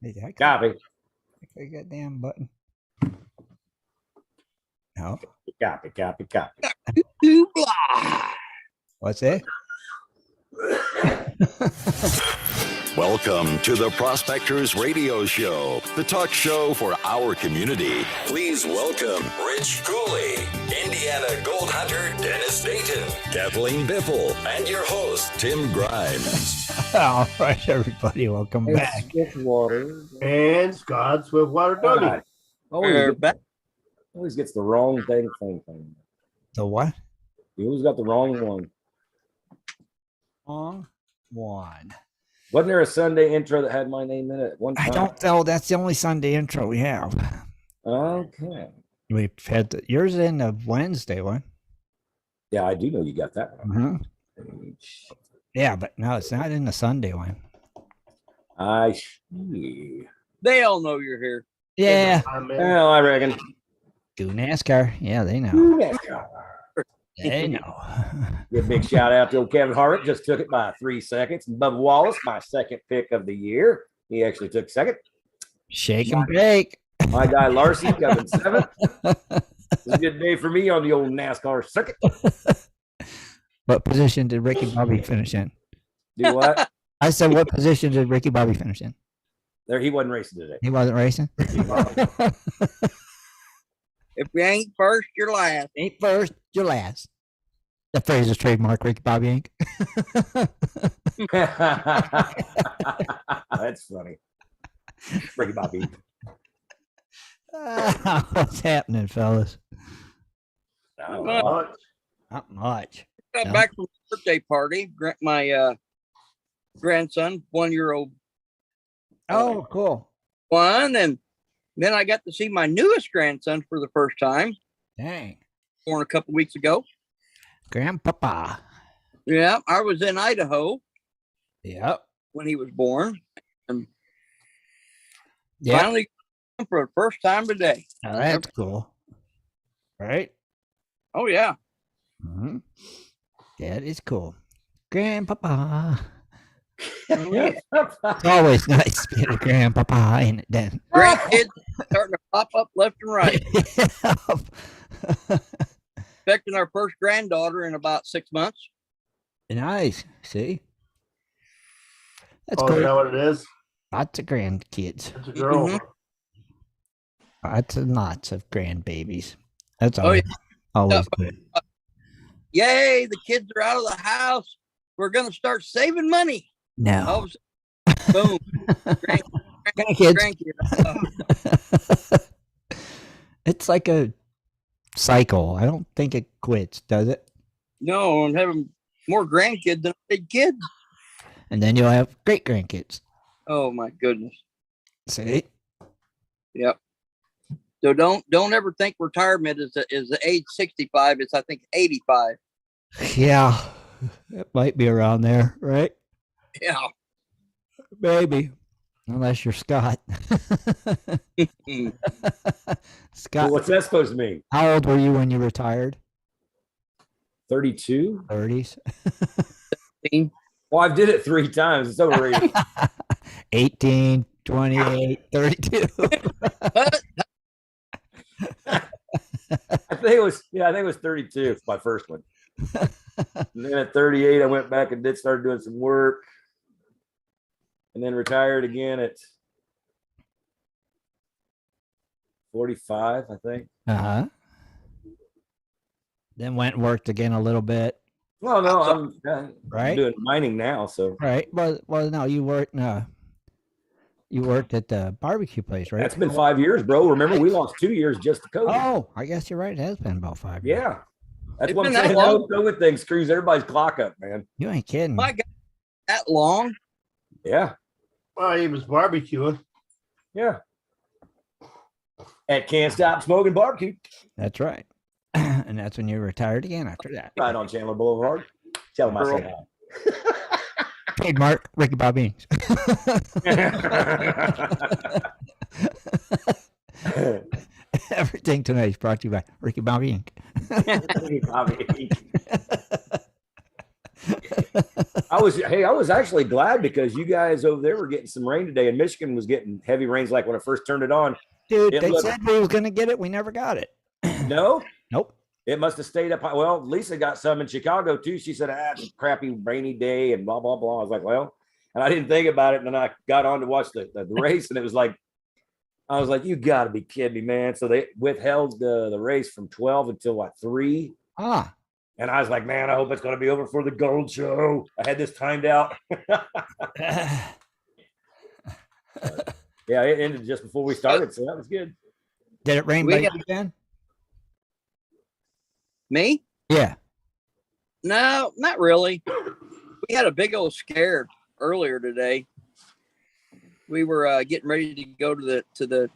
Copy. I got damn button. No. Copy. What's that? Welcome to the Prospectors Radio Show, the talk show for our community. Please welcome Rich Cooley, Indiana Gold Hunter Dennis Dayton, Kathleen Biffle, and your host, Tim Grimes. All right, everybody, welcome back. Swiftwater. And Scott Swiftwater Doty. Always gets the wrong thing. The what? He always got the wrong one. Wrong one. Wasn't there a Sunday intro that had my name in it at one time? I don't know. That's the only Sunday intro we have. Okay. We've had yours in the Wednesday one. Yeah, I do know you got that one. Mm-hmm. Yeah, but no, it's not in the Sunday one. I see. They all know you're here. Yeah. Well, I reckon. Do NASCAR. Yeah, they know. NASCAR. They know. Give a big shout out to old Kevin Harvick. Just took it by 3 seconds. And Bubba Wallace, my second pick of the year. He actually took second. Shake and bake. My guy Larson coming seventh. It's a good day for me on the old NASCAR circuit. What position did Ricky Bobby finish in? Do what? I said, what position did Ricky Bobby finish in? There, he wasn't racing today. He wasn't racing? If you ain't first, you're last. Ain't first, you're last. That phrase is trademark, Ricky Bobby Inc. That's funny. Ricky Bobby. What's happening, fellas? Not Not much. Got No. back from a birthday party. My grandson, 1-year-old Oh, cool. one, and then I got to see my newest grandson for the first time, Dang. born a couple weeks ago. Grandpapa. Yeah, I was in Idaho Yep. when he was born, and Yeah. finally for the first time today. Now that's cool. Right? Oh yeah. Mm-hmm. That is cool. Grandpapa. It's always nice being a grandpapa, ain't it, Dan? Grandkids starting to pop up left and right. Expecting our first granddaughter in about 6 months. Nice. See? That's Oh, cool. you know what it is? Lots of grandkids. It's a girl. Mhm. Lots of grandbabies. That's Oh, always, yeah. always good. Yay, the kids are out of the house. We're going to start saving money. No. All of a sudden, boom. Grandkids. Grandkids. It's like a cycle. I don't think it quits, does it? No, I'm having more grandkids than big kids. And then you'll have great grandkids. Oh my goodness. See? Yep. So don't ever think retirement is the age 65. It's I think 85. Yeah. It might be around there, right? Yeah. Maybe. Unless you're Scott. Scott, Well, what's that supposed to mean? how old were you when you retired? 32? 30s? Well, I've did it 3 times. It's overrated. 18, 28, 32. I think it was 32, my first one. And then at 38, I went back and started doing some work. And then retired again at 45, I think. Uh-huh. Then went and worked again a little bit. Well, no, I'm Right? doing mining now, so Right. Well, no, you worked at the barbecue place, right? that's been 5 years, bro. Remember, we lost 2 years just to COVID. Oh, I guess you're right. It has been about 5 years. Yeah. That's It's what I'm been that saying. long? That COVID thing screws everybody's clock up, man. You ain't kidding. My God, that long? Yeah. Well, he was barbecuing. Yeah. And can't stop smoking barbecue. That's right. And that's when you retired again after that. Right on Chandler Boulevard. Tell him I said hi. Trademark Ricky Bobby. Everything tonight is brought to you by Ricky Bobby Inc. I was actually glad because you guys over there were getting some rain today, and Michigan was getting heavy rains. Like when I first turned it on, Dude, it they looked- said we was gonna get it. We never got it. no, Nope. it must have stayed up high. Well, Lisa got some in Chicago too. She said, it's a crappy rainy day and blah, blah, blah. I was like, well, and I didn't think about it. And then I got on to watch the race, and it was like, I was like, you got to be kidding me, man. So they withheld the race from 12 until what, 3? Ah. And I was like, man, I hope it's going to be over for the gold show. I had this timed out. Yeah, it ended just before we started, so that was good. Did it rain We by got- you, Ben? Me? Yeah. No, not really. We had a big old scare earlier today. We were getting ready to go to the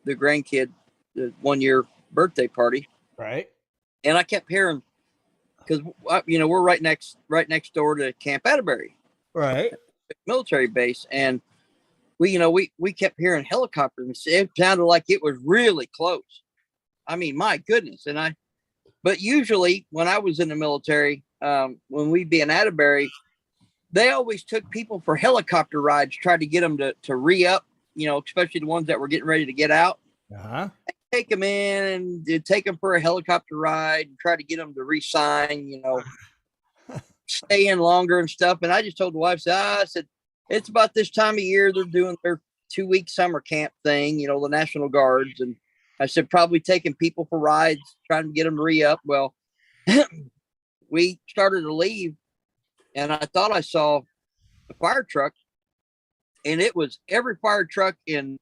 grandkid, the 1-year birthday party, Right. and I kept hearing, because we're right next door to Camp Atterbury Right. military base, and we kept hearing helicopters. It sounded like it was really close. I mean, my goodness. But usually when I was in the military, when we'd be in Atterbury, they always took people for helicopter rides, tried to get them to re-up, especially the ones that were getting ready to get out. Uh-huh. Take them in and they'd take them for a helicopter ride and try to get them to re-sign, stay in longer and stuff. And I just told the wife, I said, it's about this time of year. They're doing their 2-week summer camp thing, the National Guards. And I said, probably taking people for rides, trying to get them to re-up. Well, we started to leave, and I thought I saw a fire truck, and it was every fire truck in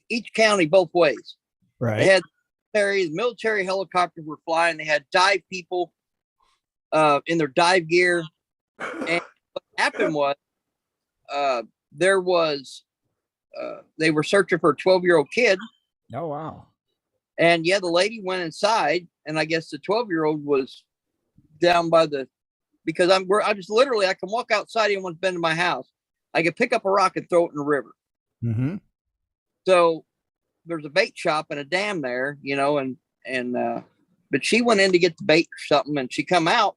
each county both ways. Right. They had the military helicopters were flying. They had dive people in their dive gear. And what happened was they were searching for a 12-year-old kid. Oh, wow. And the lady went inside, and I guess the 12-year-old was down by because I can walk outside. Anyone's been to my house. I could pick up a rock and throw it in the river. Mm-hmm. So there's a bait shop and a dam there, but she went in to get the bait or something, and she come out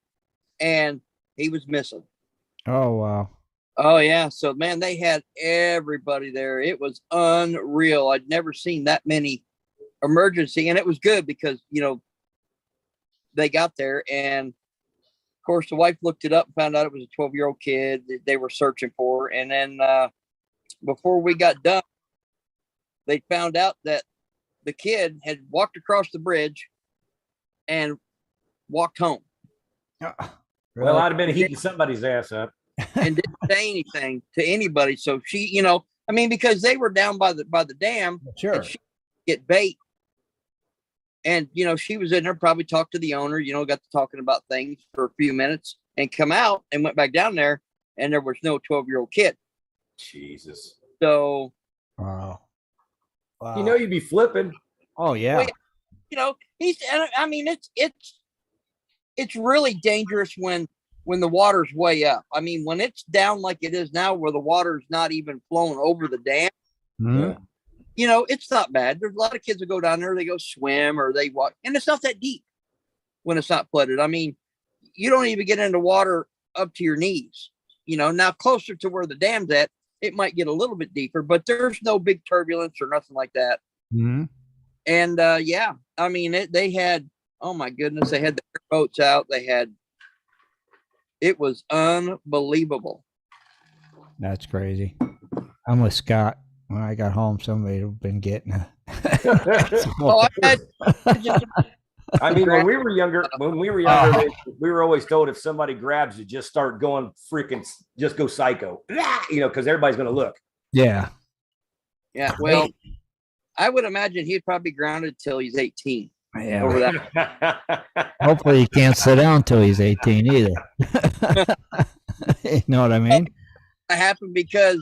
and he was missing. Oh, wow. Oh yeah. So man, they had everybody there. It was unreal. I'd never seen that many emergency, and it was good because, they got there, and of course the wife looked it up and found out it was a 12-year-old kid that they were searching for. And then before we got done, they found out that the kid had walked across the bridge and walked home. Well, I'd have been heating somebody's ass up. And didn't say anything to anybody. So she, because they were down by the dam, Sure. and she get bait. And, she was in there, probably talked to the owner, got to talking about things for a few minutes and come out and went back down there, and there was no 12-year-old kid. Jesus. So, Wow. Wow. You'd be flipping. Oh, yeah. it's really dangerous when the water's way up. I mean, when it's down like it is now, where the water's not even flowing over the dam, Mm-hmm. it's not bad. There's a lot of kids that go down there, they go swim or they walk, and it's not that deep when it's not flooded. I mean, you don't even get into water up to your knees. Now closer to where the dam's at, it might get a little bit deeper, but there's no big turbulence or nothing like that. Mm-hmm. And I mean, they had, oh my goodness, they had the boats out. It was unbelievable. That's crazy. I'm with Scott. When I got home, somebody would have been getting a. Oh, I mean, when we were younger, we were always told if somebody grabs you, just start going just go psycho, because everybody's going to look. Yeah. Yeah. Well, I would imagine he'd probably be grounded till he's 18. Yeah. Over that. Hopefully he can't sit down until he's 18 either. You know what I mean? It happened because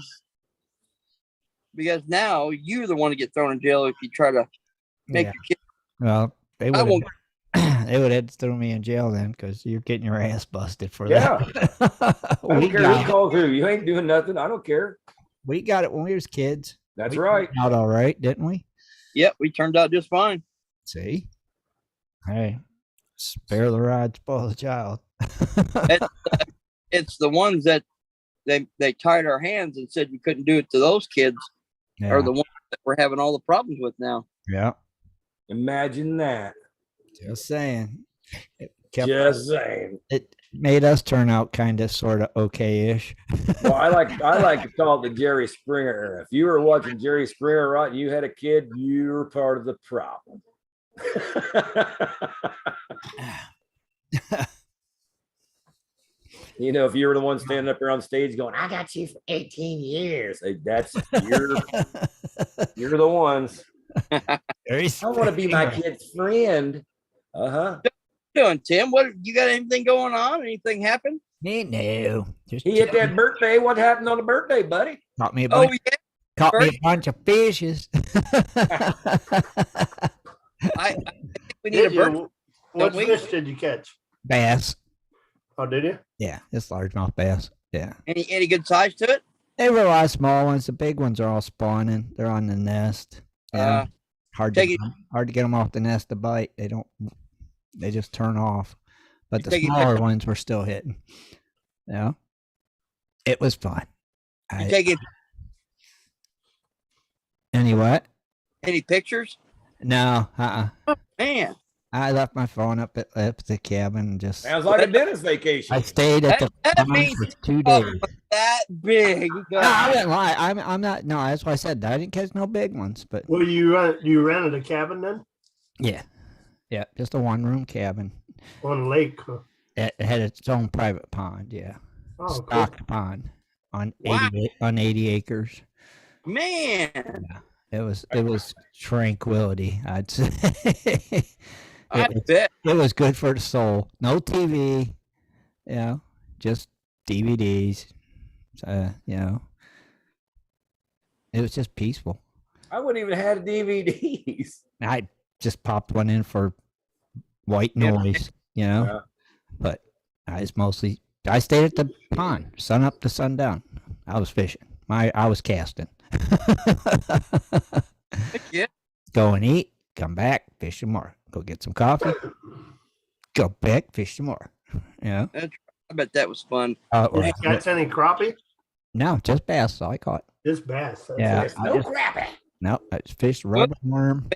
now you're the one to get thrown in jail if you try to make your kid. Well, they I would won't. have to throw me in jail then because you're getting your ass busted for Yeah. that. I don't care who calls who. You ain't doing nothing. I don't care. We got it when we was kids. That's We right. turned out all right, didn't we? Yep, we turned out just fine. See? Hey, spare the rod, spoil the child. it's the ones that they tied our hands and said you couldn't do it to those kids Yeah. are the ones that we're having all the problems with now. Yeah. Imagine that. Just saying. Just saying. It made us turn out kind of sort of okay-ish. Well, I like to call it the Jerry Springer era. If you were watching Jerry Springer, right, and you had a kid, you were part of the problem. You know, if you were the one standing up there on stage going, "I got you for 18 years," that's you're the ones. I want to be my kid's friend. What you doing, Tim? What you got? Anything going on? Anything happen? No. Just He hit that birthday. What happened on the birthday, buddy? caught me a Oh bunch, yeah, caught me a bunch of fishes. I think we need a birthday. What we? fish did you catch? Bass. Oh, did you? Yeah, it's largemouth bass. Yeah. Any good size to it? They were a lot of small ones. The big ones are all spawning. They're on the nest. Yeah. Hard to get them off the nest to bite. They just turn off. But the smaller ones were still hitting. Yeah. It was fun. Any what? Any pictures? No. Oh, man. I left my phone up at the cabin and just. Sounds like a dentist vacation. I stayed at the farm for 2 days. That big. No, I didn't lie. I'm not. No, that's why I said that. I didn't catch no big ones, but. Well, you rented a cabin then? Yeah, just a one-room cabin. On a lake. Huh? It had its own private pond. Yeah, Oh, stocked pond on 80 acres. Man. Yeah, it was tranquility, I'd say. I bet. It was good for the soul. No TV, just DVDs. It was just peaceful. I wouldn't even have had DVDs. I just popped one in for white noise, Yeah. But I stayed at the pond, sun up to sundown. I was fishing. I was casting. Yeah. Go and eat, come back, fish some more. Go get some coffee, go back, fish some more. Yeah. I bet that was fun. Did you catch any crappie? No, just bass. All I caught. Just bass. That's Yeah. it. No crappie. No, I just fished rubber worm.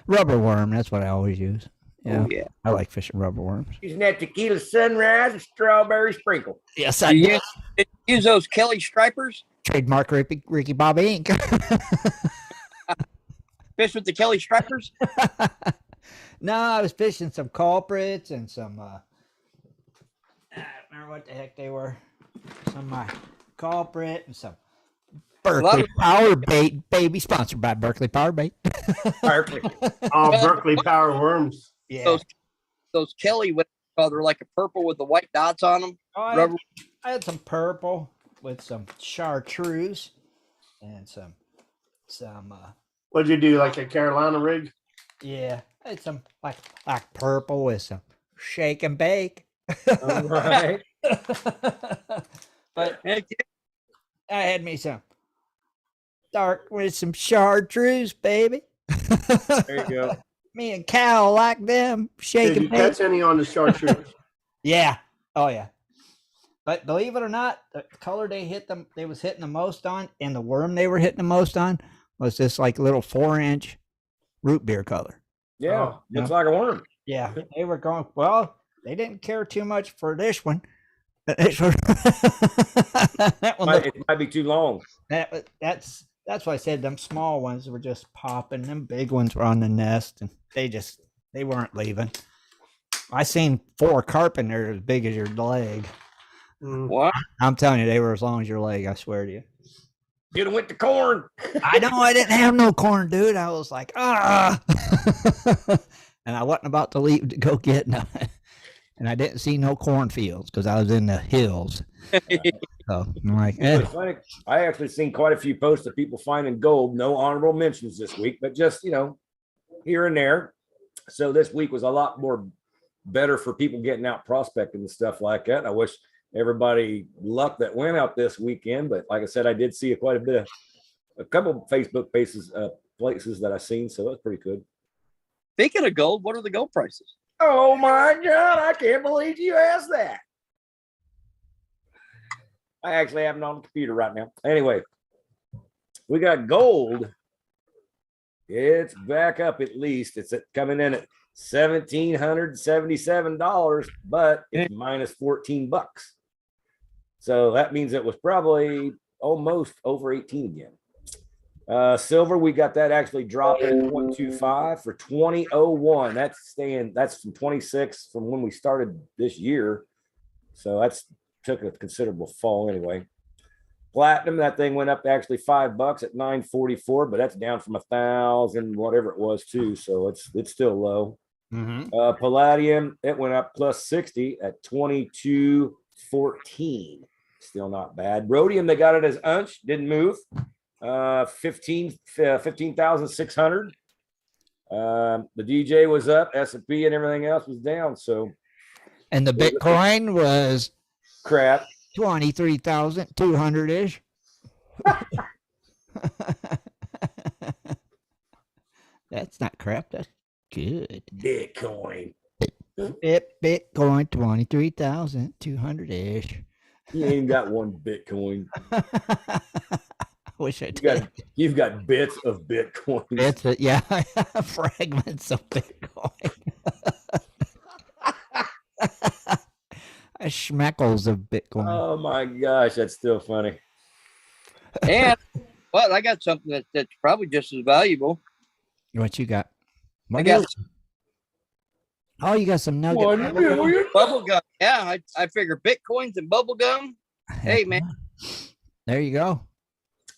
Rubber worm. That's what I always use. Yeah. Oh, yeah. I like fishing rubber worms. Using that tequila sunrise and strawberry sprinkle. Yes, I do. Use those Kelly stripers. Trademark Ricky Bobby Inc. Fish with the Kelly stripers. No, I was fishing some culprits and some I don't remember what the heck they were. Some culprit and some Berkeley Power Bait, baby, sponsored by Berkeley Power Bait. Berkeley. Oh, Berkeley Power Worms. Yeah. Those Kelly, they're like a purple with the white dots on them. I had some purple with some chartreuse and some What'd you do, like a Carolina rig? yeah, I had some like purple with some shake and bake. All right. But Heck yeah. I had me some dark with some chartreuse, baby. There you go. Me and Cal like them shake Did and you bake. catch any on the chartreuse? Yeah. Oh yeah. But believe it or not, the color they was hitting the most on, and the worm they were hitting the most on was this like little 4-inch root beer color. Yeah. Oh, Looks like a worm. Yeah. They were going, well, they didn't care too much for this one. This one that one It might be too long. that's why I said them small ones were just popping. Them big ones were on the nest, and they weren't leaving. I seen 4 carp in there as big as your leg. What? I'm telling you, they were as long as your leg. I swear to you. You'd have went to corn. I know I didn't have no corn, dude. I was like, and I wasn't about to leave to go get none. And I didn't see no cornfields because I was in the hills. So I'm like, It's funny. I actually seen quite a few posts of people finding gold. No honorable mentions this week, but just, here and there. So this week was a lot more better for people getting out prospecting and stuff like that. I wish everybody luck that went out this weekend. But like I said, I did see a couple of Facebook places that I seen. So that's pretty good. Speaking of gold, what are the gold prices? Oh my God. I can't believe you asked that. I actually have it on the computer right now. Anyway, we got gold. It's back up at least. It's coming in at $1,777, but it's minus $14. So that means it was probably almost over 18 again. Silver, we got that actually dropping 0.25 for 2001. That's from 26 from when we started this year. So that's took a considerable fall anyway. Platinum, that thing went up actually $5 at 944, but that's down from 1,000, whatever it was too. So it's still low. Palladium, it went up plus 60 at 2214. Still not bad. Rhodium, they got it as unch, didn't move. 15,600. The DJ was up, S&P and everything else was down. So, and the Bitcoin was crap. 23,200 ish. That's not crap. That's good. Bitcoin. Bitcoin 23,200 ish. You ain't got one Bitcoin. Wish I did. You've got bits of Bitcoin. Bits of, yeah, fragments of Bitcoin. Schmeckles of Bitcoin. Oh my gosh, that's still funny. And well, I got something that's probably just as valuable. What you got? I got you got some nuggets. Bubble gum. Yeah, I figure Bitcoins and bubble gum. Hey man, there you go.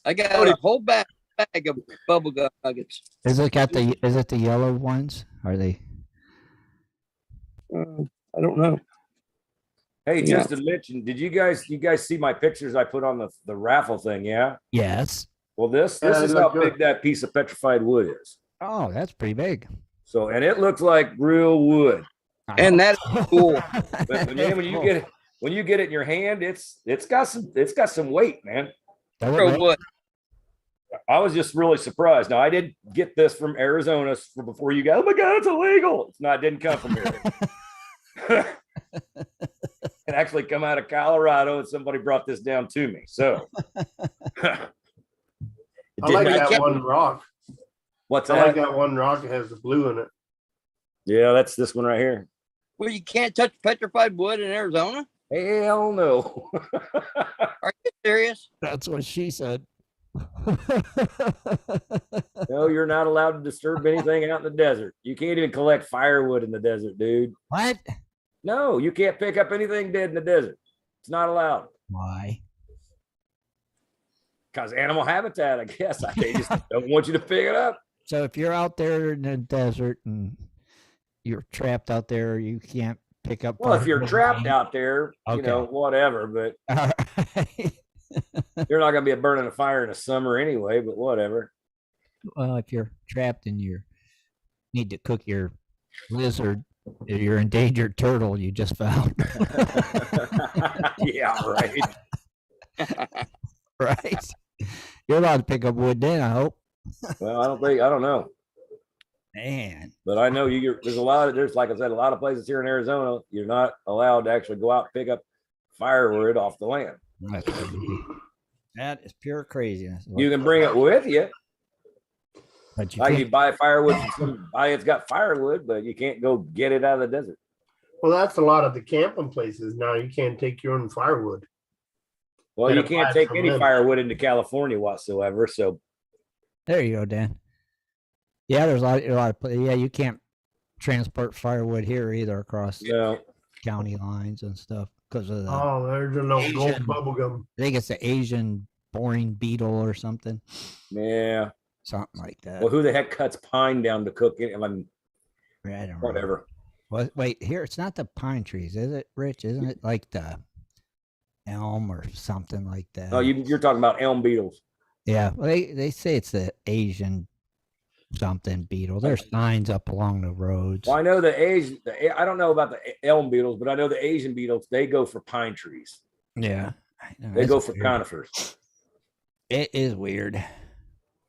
I got a whole bag of bubble gum nuggets. Is it the yellow ones? Are they? I don't know. Hey, just to mention, did you guys see my pictures I put on the raffle thing? Yeah. Yes. Well, this is how big that piece of petrified wood is. Oh, that's pretty big. So, and it looks like real wood. And that's cool. But man, when you get it in your hand, it's got some weight, man. Real wood. I was just really surprised. Now, I did get this from Arizona before you guys. Oh my God, it's illegal. It's not. It didn't come from here. It actually come out of Colorado, and somebody brought this down to me. So, I like that one rock. What's that? I like that one rock that has the blue in it. Yeah, that's this one right here. Well, you can't touch petrified wood in Arizona? Hell no. Are you serious? That's what she said. No, you're not allowed to disturb anything out in the desert. You can't even collect firewood in the desert, dude. What? No, you can't pick up anything dead in the desert. It's not allowed. Why? Because animal habitat, I guess. They just don't want you to pick it up. So if you're out there in the desert and you're trapped out there, you can't pick up. Well, if you're trapped out there, okay, whatever. But you're not going to be burning a fire in the summer anyway. But whatever. Well, if you're trapped and you need to cook your lizard, your endangered turtle you just found. Yeah, right. Right. You're allowed to pick up wood then, I hope. Well, I don't know. Man. But I know there's like I said, a lot of places here in Arizona, you're not allowed to actually go out and pick up firewood off the land. That is pure craziness. You can bring it with you. But you buy firewood from somebody that's got firewood, but you can't go get it out of the desert. Well, that's a lot of the camping places now. You can't take your own firewood. Well, you can't take any firewood into California whatsoever. So there you go, Dan. Yeah, there's a lot of yeah, you can't transport firewood here either across county lines and stuff because of the there's no gold bubble gum. I think it's the Asian boring beetle or something. Yeah. Something like that. Well, who the heck cuts pine down to cook it? I mean, I don't whatever. Well, wait, here it's not the pine trees, is it, Rich? Isn't it like the elm or something like that? No, you're talking about elm beetles. Yeah, well, they say it's the Asian something beetle. There's signs up along the roads. Well, I know I don't know about the elm beetles, but I know the Asian beetles. They go for pine trees. Yeah, they go for conifers. It is weird.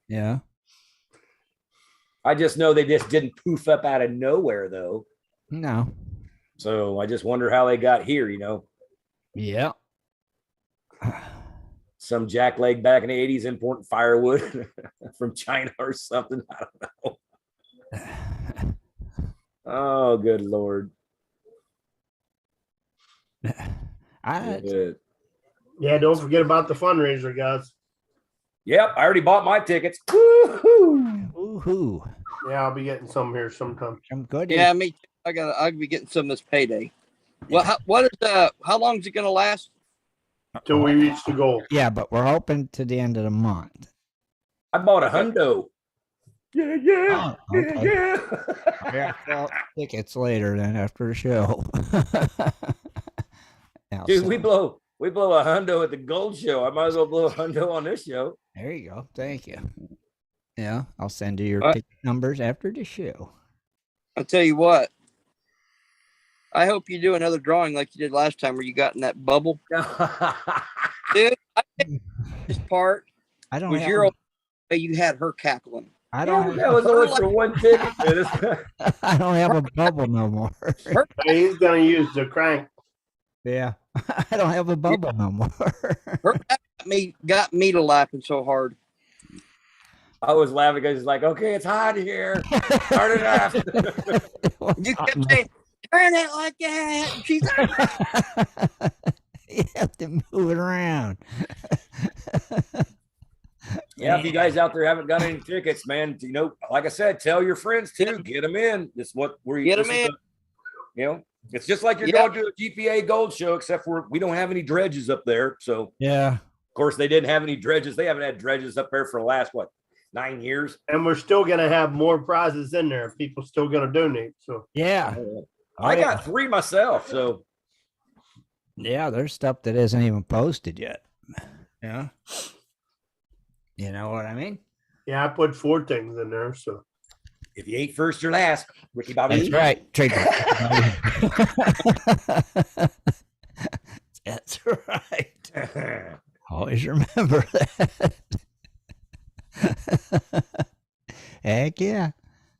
Yeah. I just know they just didn't poof up out of nowhere, though. No. So I just wonder how they got here, Yeah. some jackleg back in the 80s importing firewood from China or something. I don't know. Oh, good Lord. Good. Yeah, don't forget about the fundraiser, guys. Yep, I already bought my tickets. Woo-hoo. Woohoo. Yeah, I'll be getting some here sometime. Some good. Yeah, me too. I'll be getting some this payday. Well, how long is it gonna last? Till we reach the goal. Yeah, but we're hoping to the end of the month. I bought a hundo. Yeah. Oh, okay. Yeah, well, tickets later then after the show. Dude, we blow a hundo at the gold show. I might as well blow a hundo on this show. There you go. Thank you. Yeah, I'll send you your What? ticket numbers after the show. I'll tell you what. I hope you do another drawing like you did last time where you got in that bubble. Dude, this part I don't was have your old you had her cackling. I don't That was only for one ticket. I don't have a bubble no more. He's gonna use the crank. Yeah. I don't have a bubble no more. Her got me to laughing so hard. I was laughing because it's like, okay, it's hot here. Start it up. You kept saying, turn it like that. And she's You have to move it around. Yeah, if you guys out there haven't got any tickets, man, like I said, tell your friends too. Get them in. This is what we're Get them in. It's just like you're Yep. going to a GPA Gold show, except for we don't have any dredges up there. So Yeah. of course they didn't have any dredges. They haven't had dredges up there for the last 9 years. And we're still gonna have more prizes in there. People still gonna donate. So Yeah. I got 3 myself. So Yeah, there's stuff that isn't even posted yet. Yeah. You know what I mean? yeah, I put 4 things in there. So if you ain't first, you're last. Ricky Bobby. That's right. Trademark. That's right. Always remember that. Heck yeah.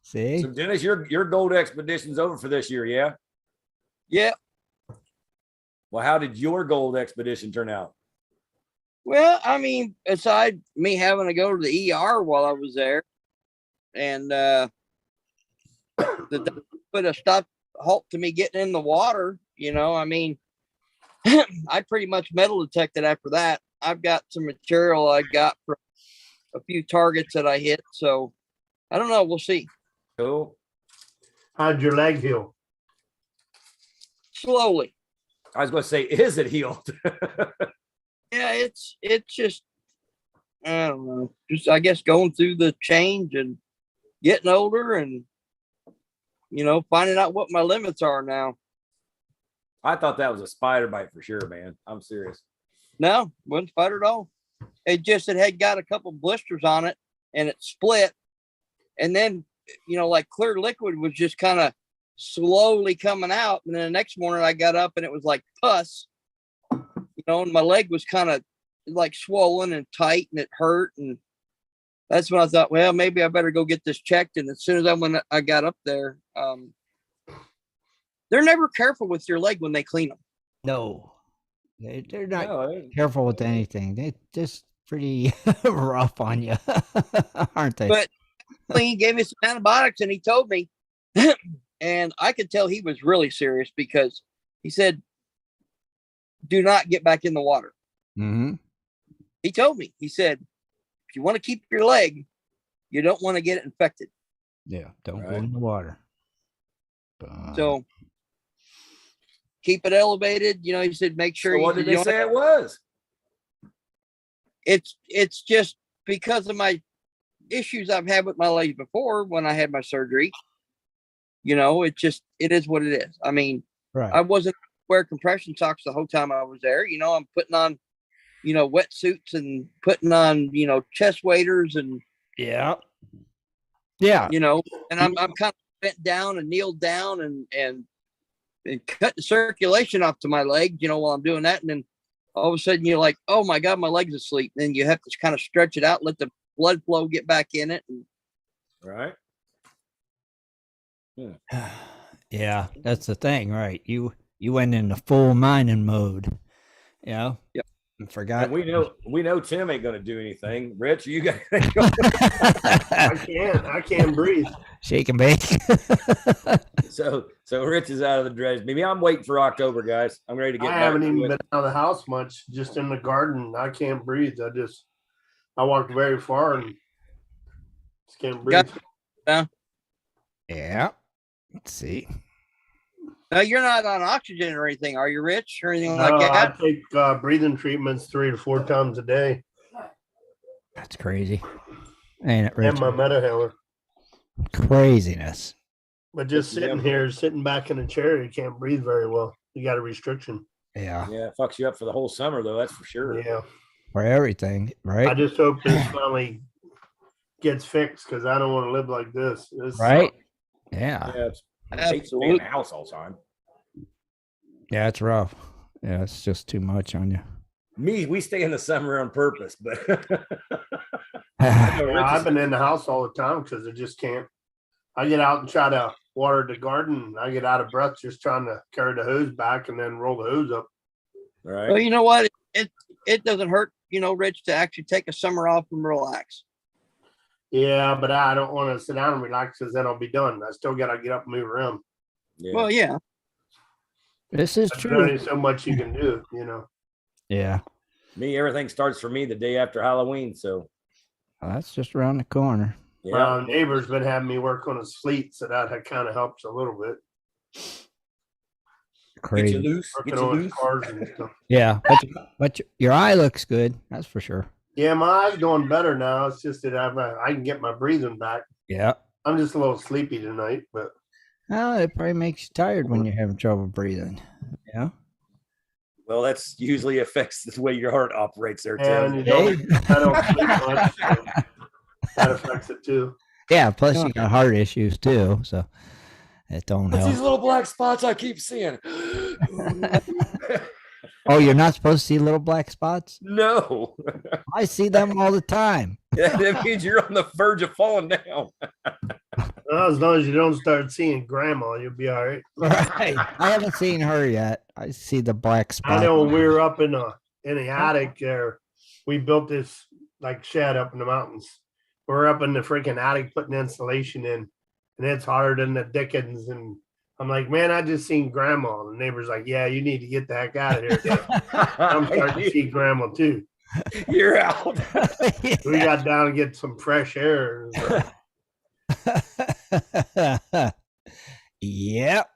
See? So Dennis, your gold expedition's over for this year, yeah? Yeah. Well, how did your gold expedition turn out? Well, I mean, aside me having to go to the ER while I was there, and the put a halt to me getting in the water. I mean, I pretty much metal detected after that. I've got some material I got from a few targets that I hit, so I don't know. We'll see. Cool. how'd your leg heal? Slowly. I was going to say, is it healed? Yeah, it's just, I don't know. Just, I guess, going through the change and getting older and, finding out what my limits are now. I thought that was a spider bite for sure, man. I'm serious. No, wasn't spider at all. It had got a couple blisters on it and it split. And then, like clear liquid was just kind of slowly coming out. And then the next morning I got up and it was like pus, and my leg was kind of like swollen and tight and it hurt. And that's when I thought, well, maybe I better go get this checked. And as soon as I got up there, they're never careful with your leg when they clean them. No. They're not careful with anything. They're just pretty rough on you, aren't they? But he gave me some antibiotics and he told me, and I could tell he was really serious because he said, do not get back in the water. Mm-hmm. He told me, he said, if you want to keep your leg, you don't want to get it infected. Yeah, don't go in the water. So keep it elevated. He said, make sure. So what did they say it was? It's just because of my issues I've had with my legs before when I had my surgery. It is what it is. I mean, right. I wasn't wearing compression socks the whole time I was there. I'm putting on, wetsuits and putting on, chest waders and yeah. And I'm kind of bent down and kneeled down and cut the circulation off to my leg, while I'm doing that. And then all of a sudden you're like, oh my God, my leg's asleep. And then you have to kind of stretch it out, let the blood flow get back in it. And, right. Yeah, that's the thing, right? You went into full mining mode. Yeah. Yep. Forgot. And we know Tim ain't gonna do anything. Rich, you got I can't breathe. Shake and bake. so Rich is out of the dredge. Maybe I'm waiting for October, guys. I'm ready to get I back haven't to even it. been out of the house much, just in the garden. I can't breathe. I walked very far and just can't breathe. Yeah. Let's see. Now you're not on oxygen or anything, are you, Rich, or anything like I that? take breathing treatments 3 to 4 times a day. That's crazy. Ain't it, Rich? And my Metahaler. Craziness. But just sitting back in a chair, you can't breathe very well. You got a restriction. Yeah. Yeah, it fucks you up for the whole summer, though. That's for sure. Yeah. For everything, right? I just hope this finally gets fixed because I don't want to live like this. Right? Yeah. Yeah, I hate to be in the house all the time. Yeah, it's rough. Yeah, it's just too much on you. We stay in the summer on purpose, but I've been in the house all the time because I just can't. I get out and try to water the garden. And I get out of breath just trying to carry the hose back and then roll the hose up. right. Well, you know what? It doesn't hurt, Rich, to actually take a summer off and relax. Yeah, but I don't want to sit down and relax because then I'll be done. I still got to get up and move around. Yeah. Well, yeah. This is There's true. only so much you can do, Yeah. Everything starts for me the day after Halloween. So Well, that's just around the corner. yeah, My neighbor's been having me work on his fleet, so that kind of helps a little bit. get Crazy. you loose. Working Get you on his loose. cars and stuff. Yeah. But your eye looks good. That's for sure. Yeah, my eye's doing better now. It's just that I can get my breathing back. Yeah. I'm just a little sleepy tonight, but Well, it probably makes you tired when you're having trouble breathing. Yeah. Well, that's usually affects the way your heart operates there, and Tim. I don't sleep much. So that affects it too. Yeah. Plus, you got heart issues too. So it don't What's help. these little black spots I keep seeing? Oh, you're not supposed to see little black spots? No. I see them all the time. That means you're on the verge of falling down. Well, as long as you don't start seeing grandma, you'll be all right. Right. I haven't seen her yet. I see the black spot. I know when we were up in the attic there, we built this like shed up in the mountains. We're up in the freaking attic putting insulation in, and it's hotter than the Dickens. And I'm like, man, I just seen grandma. And the neighbor's like, yeah, you need to get the heck out of here. Dave. I'm starting to see grandma too. You're out. We got down to get some fresh air. Yep.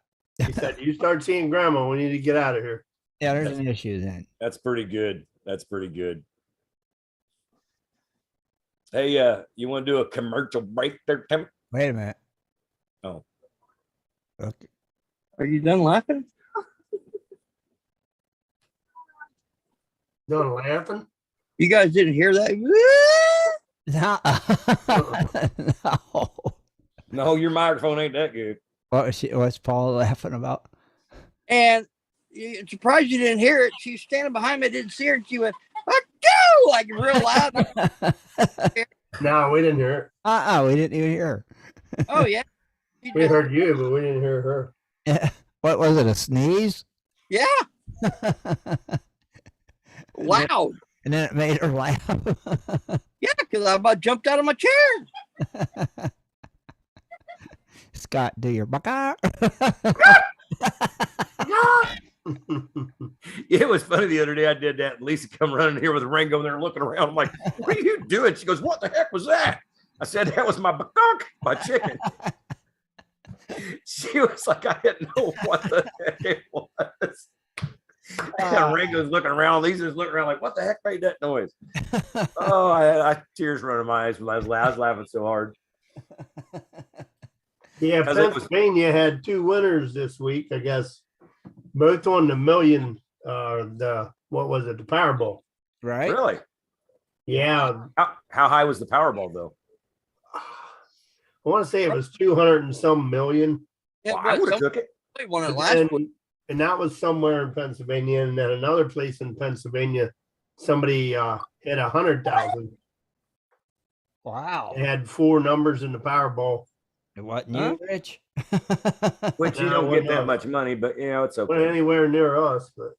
He said, you start seeing grandma, we need to get out of here. Yeah, there's an issue then. That's pretty good. That's pretty good. Hey, you want to do a commercial break there, Tim? Wait a minute. Oh. Okay. Are you done laughing? Done laughing? You guys didn't hear that? No. No. No, your microphone ain't that good. What's Paul laughing about? And I'm surprised you didn't hear it. She was standing behind me, didn't see her, and she went, "Achoo!" like real loud. No, we didn't hear We didn't even hear her. Oh, yeah. it. We heard you, but we didn't hear her. What was it, a sneeze? Yeah. Wow. And then it made her laugh. Yeah, because I about jumped out of my chair. Scott, do your baka. It was funny the other day I did that. And Lisa come running here with Ringo there looking around. I'm like, what are you doing? She goes, what the heck was that? I said, that was my bakak, my chicken. She was like, I didn't know what the heck it was. And Ringo's looking around. Lisa's looking around like, what the heck made that noise? Oh, I had tears running my eyes when I was laughing so hard. Yeah, Pennsylvania had 2 winners this week, I guess. Both on the million, the Powerball. Right? Really? Yeah. How high was the Powerball, though? I want to say it was 200 and some million. Yeah, Well, I would have took it. Won it last week. And that was somewhere in Pennsylvania. And then another place in Pennsylvania, somebody hit 100,000. Wow. They had 4 numbers in the Powerball. It wasn't you, Rich? Which you No, don't it get wasn't that us. much money, but it's Went okay. anywhere near us, but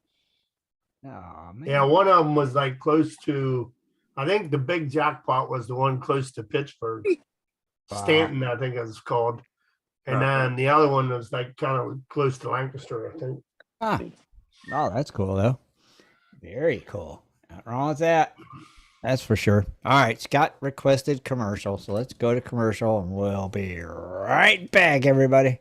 Oh man. Yeah, one of them was like close to, I think the big jackpot was the one close to Pittsburgh. Wow. Stanton, I think it's called. And then the other one was like kind of close to Lancaster, I think. Ah. Oh, that's cool though. Very cool. Not wrong with that. That's for sure. All right, Scott requested commercial, so let's go to commercial and we'll be right back, everybody.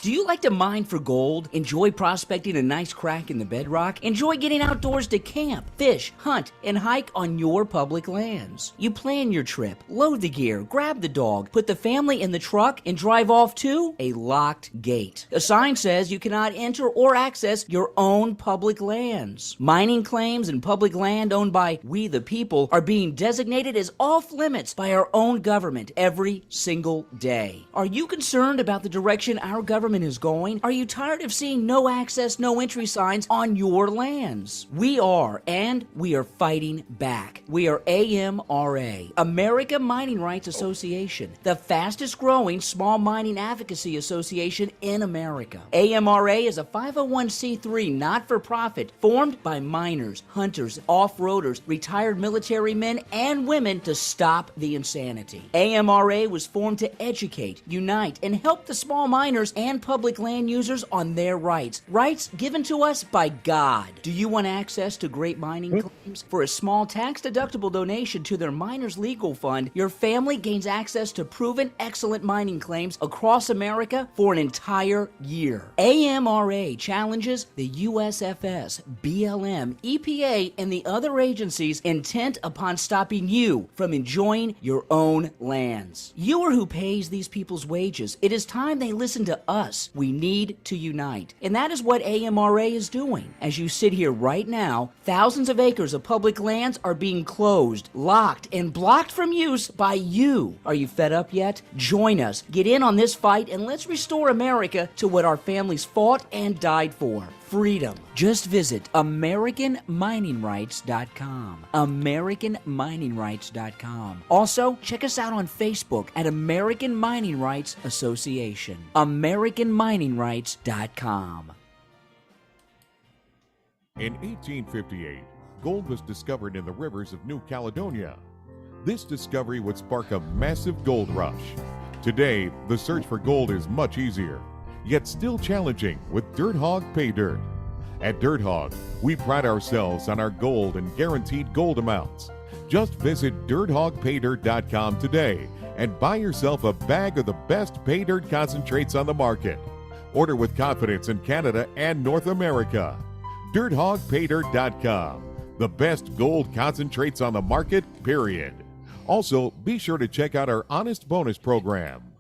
Do you like to mine for gold? Enjoy prospecting a nice crack in the bedrock? Enjoy getting outdoors to camp, fish, hunt, and hike on your public lands? You plan your trip, load the gear, grab the dog, put the family in the truck, and drive off to a locked gate. A sign says you cannot enter or access your own public lands. Mining claims and public land owned by we the people are being designated as off limits by our own government every single day. Are you concerned about the direction our government is going? Are you tired of seeing no access, no entry signs on your lands? We are, and we are fighting back. We are AMRA, American Mining Rights Association, the fastest growing small mining advocacy association in America. AMRA is a 501c3 not-for-profit formed by miners, hunters, off-roaders, retired military men, and women to stop the insanity. AMRA was formed to educate, unite, and help the small miners and public land users on their rights given to us by God. Do you want access to great mining claims? For a small tax-deductible donation to their Miners Legal Fund, your family gains access to proven excellent mining claims across America for an entire year. AMRA challenges the USFS, BLM, EPA, and the other agencies intent upon stopping you from enjoying your own lands. You are who pays these people's wages. It is time they listen to us. We need to unite. And that is what AMRA is doing. As you sit here right now, thousands of acres of public lands are being closed, locked, and blocked from use by you. Are you fed up yet? Join us. Get in on this fight and let's restore America to what our families fought and died for. Freedom. Just visit AmericanMiningRights.com. AmericanMiningRights.com. Also, check us out on Facebook at American Mining Rights Association. AmericanMiningRights.com. In 1858, gold was discovered in the rivers of New Caledonia. This discovery would spark a massive gold rush. Today, the search for gold is much easier, yet still challenging with Dirt Hog Pay Dirt. At Dirt Hog, we pride ourselves on our gold and guaranteed gold amounts. Just visit DirtHogPayDirt.com today and buy yourself a bag of the best pay dirt concentrates on the market. Order with confidence in Canada and North America. DirtHogPayDirt.com, the best gold concentrates on the market, period. Also, be sure to check out our Honest Bonus program.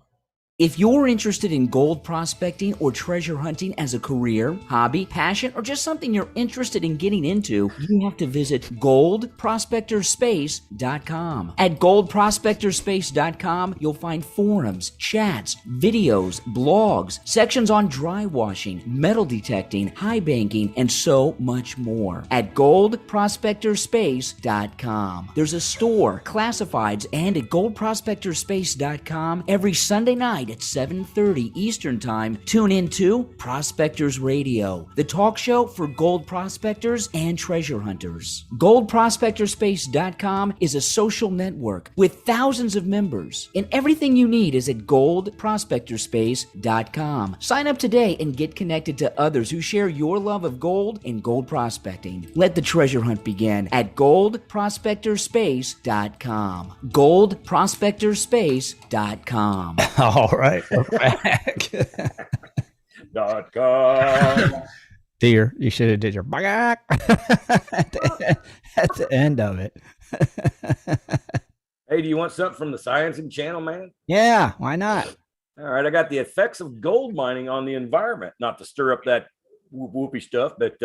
If you're interested in gold prospecting or treasure hunting as a career, hobby, passion, or just something you're interested in getting into, you have to visit goldprospectorspace.com. At goldprospectorspace.com, you'll find forums, chats, videos, blogs, sections on dry washing, metal detecting, high banking, and so much more. At goldprospectorspace.com. There's a store, classifieds, and at goldprospectorspace.com every Sunday night at 7:30 Eastern Time. Tune in to Prospectors Radio, the talk show for gold prospectors and treasure hunters. GoldProspectorspace.com is a social network with thousands of members, and everything you need is at GoldProspectorspace.com. Sign up today and get connected to others who share your love of gold and gold prospecting. Let the treasure hunt begin at GoldProspectorspace.com. GoldProspectorspace.com. All right, we're back. .com. Dear, you should have did your at the end of it. Hey, do you want something from the Sciencing Channel, man? Yeah, why not? All right, I got the effects of gold mining on the environment. Not to stir up that whoopy stuff, but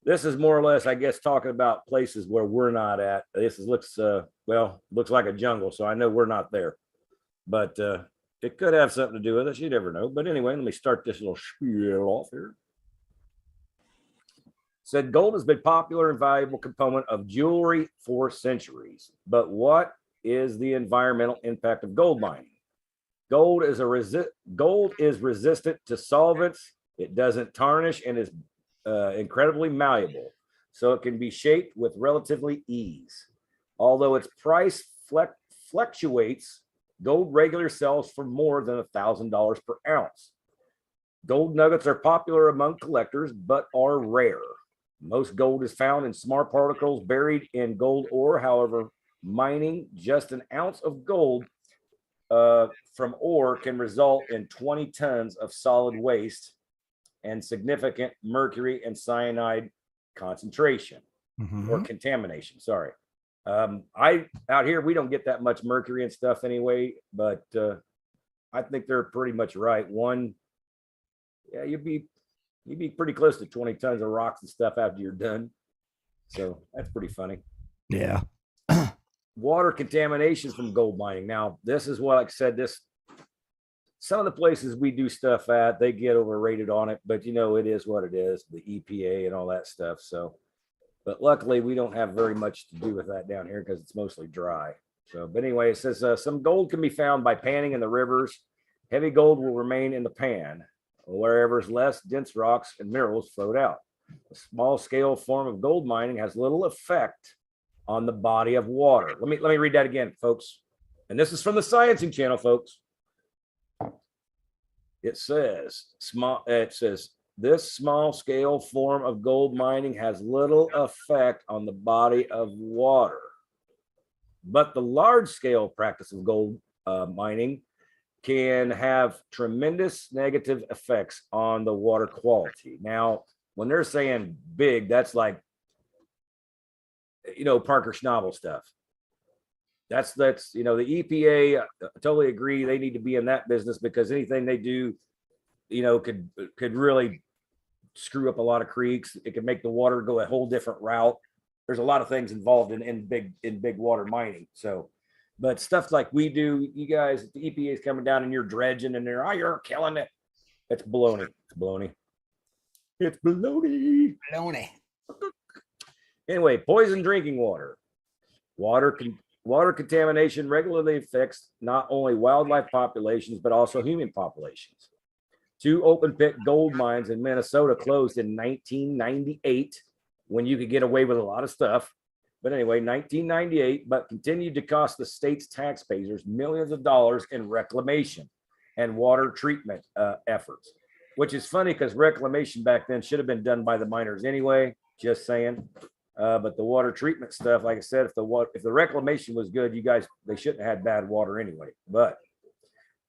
this is more or less, I guess, talking about places where we're not at. This looks like a jungle, so I know we're not there. But it could have something to do with us. You never know. But anyway, let me start this little spiel off here. Said gold has been popular and valuable component of jewelry for centuries. But what is the environmental impact of gold mining? Gold is resistant to solvents. It doesn't tarnish and is incredibly malleable, so it can be shaped with relatively ease. Although its price fluctuates, gold regularly sells for more than $1,000 per ounce. Gold nuggets are popular among collectors, but are rare. Most gold is found in small particles buried in gold ore. However, mining just an ounce of gold from ore can result in 20 tons of solid waste and significant mercury and cyanide concentration or contamination. Sorry. Out here, we don't get that much mercury and stuff anyway, but I think they're pretty much right. You'd be pretty close to 20 tons of rocks and stuff after you're done. So that's pretty funny. Yeah. Water contamination from gold mining. Now, this is what, like I said, some of the places we do stuff at, they get overrated on it, but it is what it is, the EPA and all that stuff. So, but luckily we don't have very much to do with that down here because it's mostly dry. So, but anyway, it says some gold can be found by panning in the rivers. Heavy gold will remain in the pan. Wherever less dense rocks and minerals float out. A small scale form of gold mining has little effect on the body of water. Let me read that again, folks. And this is from the Sciencing Channel, folks. It says this small scale form of gold mining has little effect on the body of water. But the large scale practice of gold mining can have tremendous negative effects on the water quality. Now, when they're saying big, that's like, Parker Schnabel stuff. That's the EPA. I totally agree. They need to be in that business because anything they do, could really screw up a lot of creeks. It could make the water go a whole different route. There's a lot of things involved in big water mining. So, but stuff like we do, you guys, the EPA is coming down and you're dredging and you're killing it. It's baloney. It's baloney. It's baloney. Baloney. Anyway, poison drinking water. Water contamination regularly affects not only wildlife populations, but also human populations. 2 open pit gold mines in Minnesota closed in 1998 when you could get away with a lot of stuff. But anyway, 1998, but continued to cost the state's taxpayers millions of dollars in reclamation and water treatment efforts, which is funny because reclamation back then should have been done by the miners anyway, just saying. But the water treatment stuff, like I said, if the reclamation was good, they shouldn't have had bad water anyway. But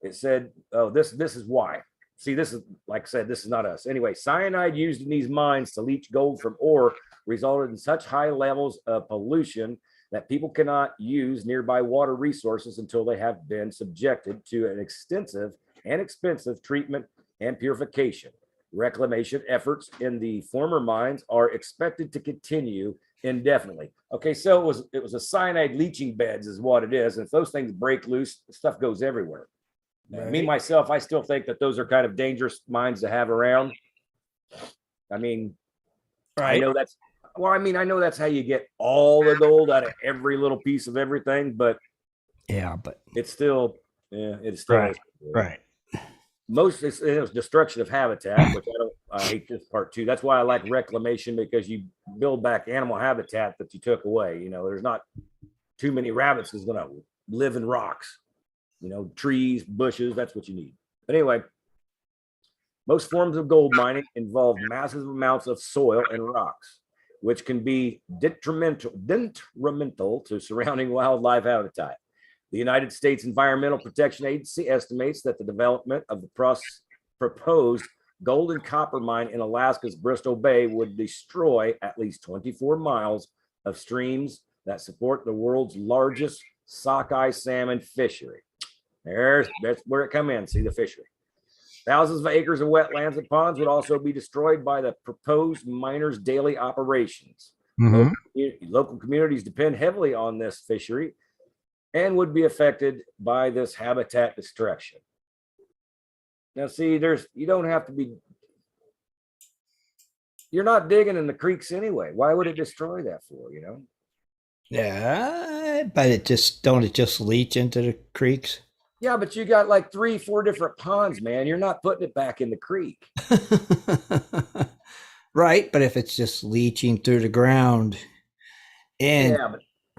it said, this is why. See, this is, like I said, this is not us. Anyway, cyanide used in these mines to leach gold from ore resulted in such high levels of pollution that people cannot use nearby water resources until they have been subjected to an extensive and expensive treatment and purification. Reclamation efforts in the former mines are expected to continue indefinitely. Okay, so it was a cyanide leaching beds is what it is. And if those things break loose, stuff goes everywhere. Right. Me, myself, I still think that those are kind of dangerous mines to have around. I mean, right. I know that's how you get all the gold out of every little piece of everything, but it's still, right. Right. Most it's destruction of habitat, which I hate this part too. That's why I like reclamation, because you build back animal habitat that you took away. There's not too many rabbits that's going to live in rocks. Trees, bushes, that's what you need. But anyway, most forms of gold mining involve massive amounts of soil and rocks, which can be detrimental to surrounding wildlife habitat. The United States Environmental Protection Agency estimates that the development of the proposed gold and copper mine in Alaska's Bristol Bay would destroy at least 24 miles of streams that support the world's largest sockeye salmon fishery. That's where it come in. See the fishery. Thousands of acres of wetlands and ponds would also be destroyed by the proposed miners' daily operations. Local communities depend heavily on this fishery and would be affected by this habitat destruction. Now, see, you don't have to be, you're not digging in the creeks anyway. Why would it destroy that for, Yeah, but it just leach into the creeks? Yeah, but you got like 3-4 different ponds, man. You're not putting it back in the creek. Right, but if it's just leaching through the ground, and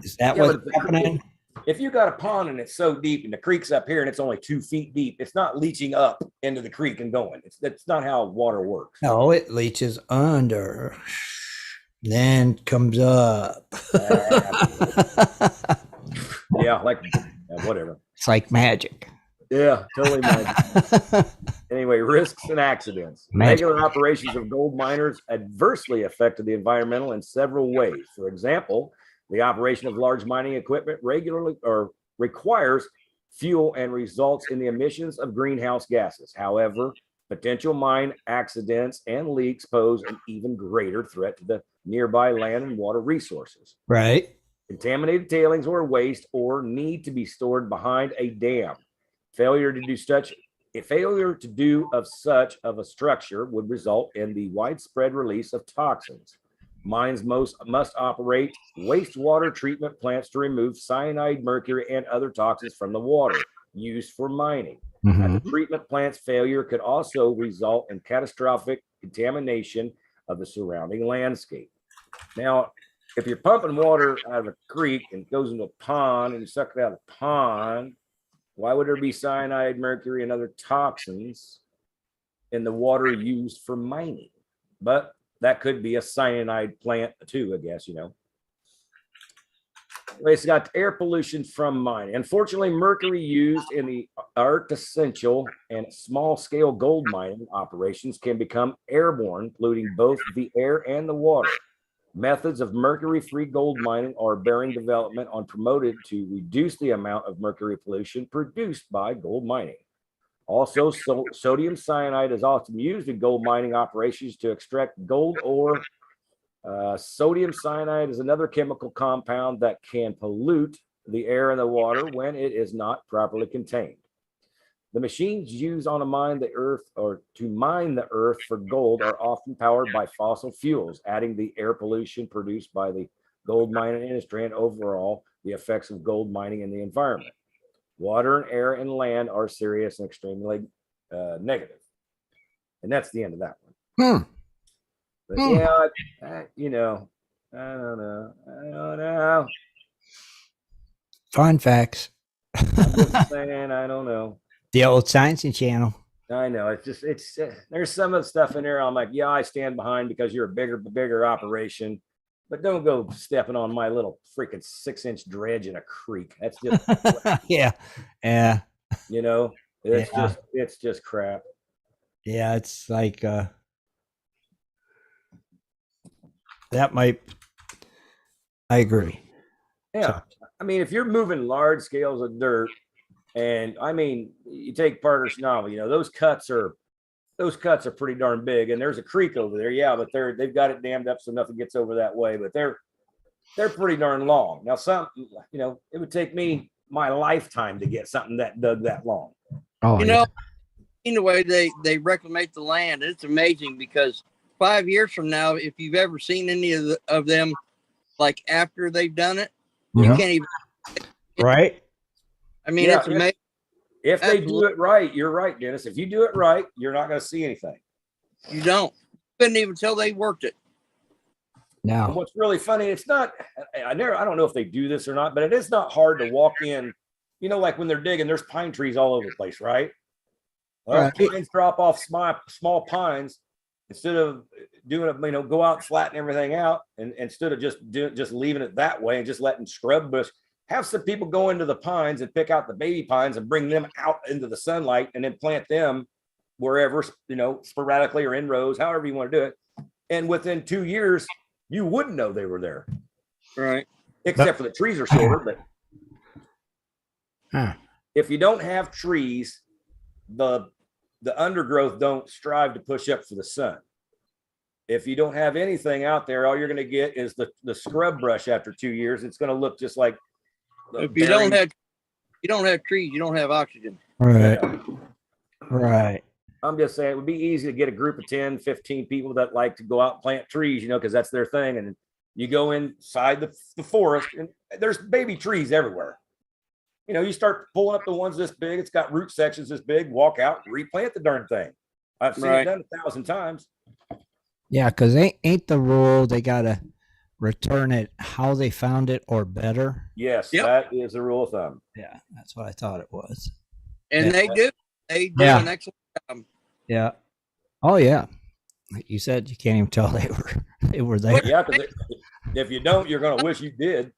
is that what's happening? If you got a pond and it's so deep and the creek's up here and it's only 2 feet deep, it's not leaching up into the creek and going. That's not how water works. No, it leaches under, then comes up. Yeah, like whatever. It's like magic. Yeah, totally magic. Anyway, risks and accidents. Regular operations of gold miners adversely affected the environmental in several ways. For example, the operation of large mining equipment regularly or requires fuel and results in the emissions of greenhouse gases. However, potential mine accidents and leaks pose an even greater threat to the nearby land and water resources. Right. Contaminated tailings or waste or need to be stored behind a dam. Failure to do such of a structure would result in the widespread release of toxins. Mines must operate wastewater treatment plants to remove cyanide, mercury, and other toxins from the water used for mining. At the treatment plant's failure could also result in catastrophic contamination of the surrounding landscape. Now, if you're pumping water out of a creek and it goes into a pond and you suck it out of the pond, why would there be cyanide, mercury, and other toxins in the water used for mining? But that could be a cyanide plant too, I guess, you know. It's got air pollution from mining. Unfortunately, mercury used in the artisanal and small-scale gold mining operations can become airborne, polluting both the air and the water. Methods of mercury-free gold mining are bearing development on promoted to reduce the amount of mercury pollution produced by gold mining. Also, sodium cyanide is often used in gold mining operations to extract gold ore. Sodium cyanide is another chemical compound that can pollute the air and the water when it is not properly contained. The machines used on a mine the earth or to mine the earth for gold are often powered by fossil fuels, adding the air pollution produced by the gold mining industry and overall the effects of gold mining in the environment. Water and air and land are serious and extremely negative. And that's the end of that one. But yeah, you know, I don't know. Fun facts. I'm just saying, I don't know. The old Science Channel. I know. It's there's some of the stuff in there I'm like, yeah, I stand behind because you're a bigger operation, but don't go stepping on my little freaking 6-inch dredge in a creek. That's just yeah. You know, it's just crap. Yeah, it's like that might. I agree. Yeah, so. I mean, if you're moving large scales of dirt. And I mean, you take Parker's novel, you know, those cuts are pretty darn big. And there's a creek over there. Yeah, but they've got it dammed up so nothing gets over that way. But they're pretty darn long. Now, you know, it would take me my lifetime to get something that dug that long. Oh, you know, in the way they reclamate the land, it's amazing because 5 years from now, if you've ever seen any of them, like after they've done it, you can't even. Right. I mean, it's amazing. If they do it right, you're right, Dennis. If you do it right, you're not going to see anything. You don't. Couldn't even tell they worked it. No. And what's really funny, it's not. I don't know if they do this or not, but it is not hard to walk in. You know, like when they're digging, there's pine trees all over the place, right? Well, pines drop off small pines. Instead of doing it, you know, go out and flatten everything out, and instead of just leaving it that way and just letting scrub bush. Have some people go into the pines and pick out the baby pines and bring them out into the sunlight and then plant them wherever, you know, sporadically or in rows, however you want to do it. And within 2 years, you wouldn't know they were there. Right. Except for the trees are shorter. But if you don't have trees, the undergrowth don't strive to push up for the sun. If you don't have anything out there, all you're going to get is the scrub brush after 2 years. It's going to look just like. If you don't have trees, you don't have oxygen. Right. Right. I'm just saying it would be easy to get a group of 10, 15 people that like to go out and plant trees, you know, because that's their thing. And you go inside the forest and there's baby trees everywhere. You know, you start pulling up the ones this big, it's got root sections this big, walk out, replant the darn thing. I've seen it done 1,000 times. Yeah, because ain't the rule they gotta return it how they found it or better? Yes, Yep. that is the rule of thumb. Yeah, that's what I thought it was. And Yeah. they do. They do Yeah. an excellent job. Yeah. Oh yeah. Like you said, you can't even tell they were there. Yeah, because if you don't, you're going to wish you did.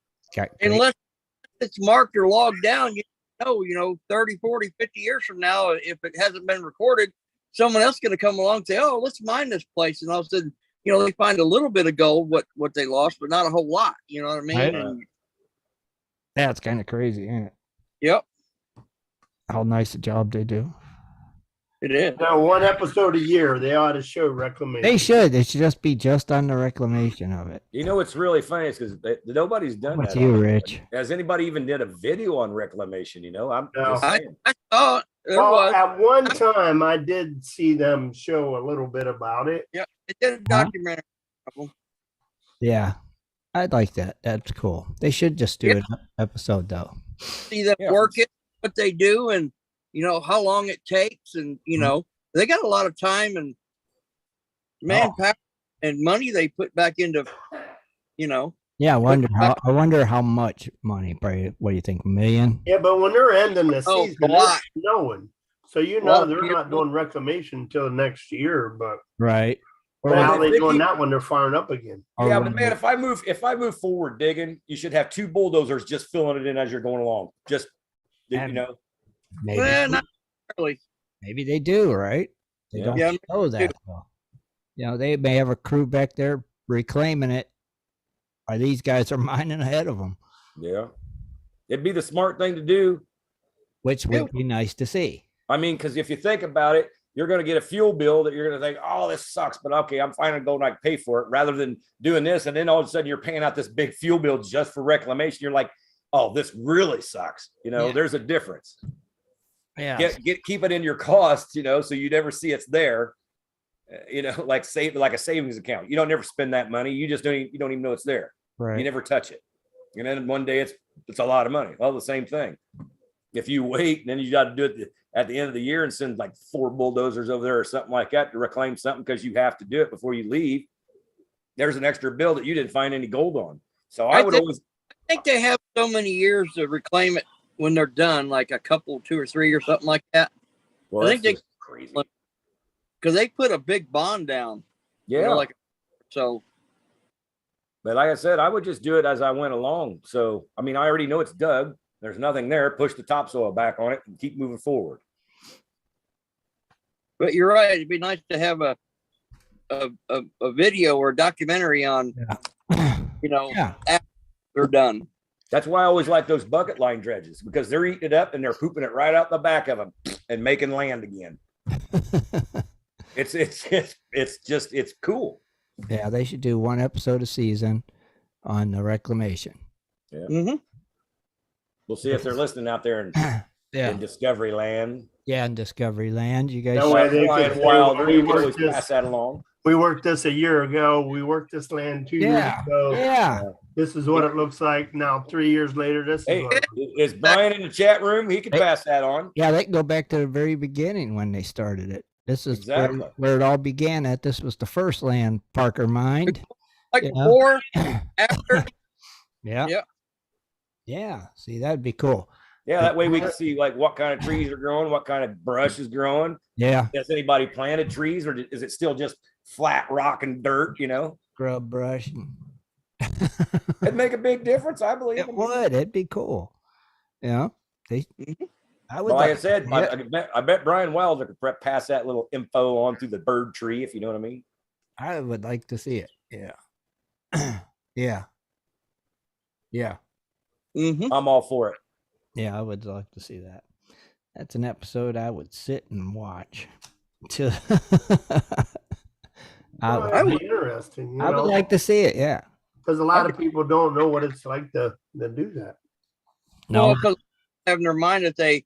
Unless it's marked or logged down, 30, 40, 50 years from now, if it hasn't been recorded, someone else is going to come along and say, oh, let's mine this place. And all of a sudden, they find a little bit of gold, what they lost, but not a whole lot. You know what I mean? Right. And, That's kind of crazy, ain't it? yep, How nice a job they do. it is. Now, one episode a year, they ought to show reclamation. They should. They should just be just on the reclamation of it. It's really funny because nobody's done What's that. you, Rich? Has anybody even did a video on reclamation? I'm No. just saying. I thought there Well, was. at one time, I did see them show a little bit about it. Yeah, it did a documentary. Yeah. I'd like that. That's cool. They should just do an episode though. See them work it, what they do, and how long it takes, and they got a lot of time and manpower and money they put back into. Yeah, I wonder how much money. Probably, what do you think? $1 million? Yeah, but when they're ending the season, a they're lot. snowing. So they're not doing reclamation until next year. But Right. how are they doing that when they're firing up again? Yeah, but man, if I move forward digging, you should have 2 bulldozers just filling it in as you're going along. Just Maybe. Well, not really. Maybe they do, right? They don't show that. Though. They may have a crew back there reclaiming it, or these guys are mining ahead of them. Yeah, it'd be the smart thing to do, which would be nice to see. I mean, because if you think about it, you're going to get a fuel bill that you're going to think, oh, this sucks, but okay, I'm finally going to pay for it, rather than doing this, and then all of a sudden you're paying out this big fuel bill just for reclamation. You're like, oh, this really sucks. There's a difference. Yeah. Keep it in your costs, so you never see it's there. Like a savings account. You don't never spend that money. You just don't even know it's there. Right. You never touch it. And then one day it's a lot of money. Well, the same thing. If you wait, and then you got to do it at the end of the year and send like 4 bulldozers over there or something like that to reclaim something because you have to do it before you leave. There's an extra bill that you didn't find any gold on. So I think they have so many years to reclaim it when they're done, like a couple, 2 or 3 or something like that. Well, I think crazy because they put a big bond down. Yeah. So. But like I said, I would just do it as I went along. So, I mean, I already know it's dug. There's nothing there. Push the topsoil back on it and keep moving forward. But you're right. It'd be nice to have a video or a documentary on, after they're done. That's why I always like those bucket line dredges, because they're eating it up and they're pooping it right out the back of them and making land again. It's cool. Yeah, they should do 1 episode a season on the reclamation. Yeah. Mm-hmm. We'll see if they're listening out there in Discovery Land. Yeah, in Discovery Land. You guys pass that along. We worked this a year ago. We worked this land 2 years ago. Yeah. This is what it looks like now. 3 years later, Is Brian in the chat room? He can pass that on. Yeah, they can go back to the very beginning when they started it. This is exactly where it all began at. This was the first land Parker mined. Like before, after. Yeah. Yeah. Yeah. See, that'd be cool. Yeah, that way we can see like what kind of trees are growing, what kind of brush is growing. Yeah. Has anybody planted trees, or is it still just flat rock and dirt, Scrub brush. It'd make a big difference, I believe. It would. It'd be cool. I would. Like I said, I bet Brian Wilder could pass that little info on through the bird tree, if you know what I mean. I would like to see it. Yeah. Yeah. Yeah. Mm-hmm. I'm all for it. Yeah, I would like to see that. That's an episode I would sit and watch. That'd be interesting. I would like to see it. Yeah, because a lot of people don't know what it's like to do that. No, well, because having their mind that they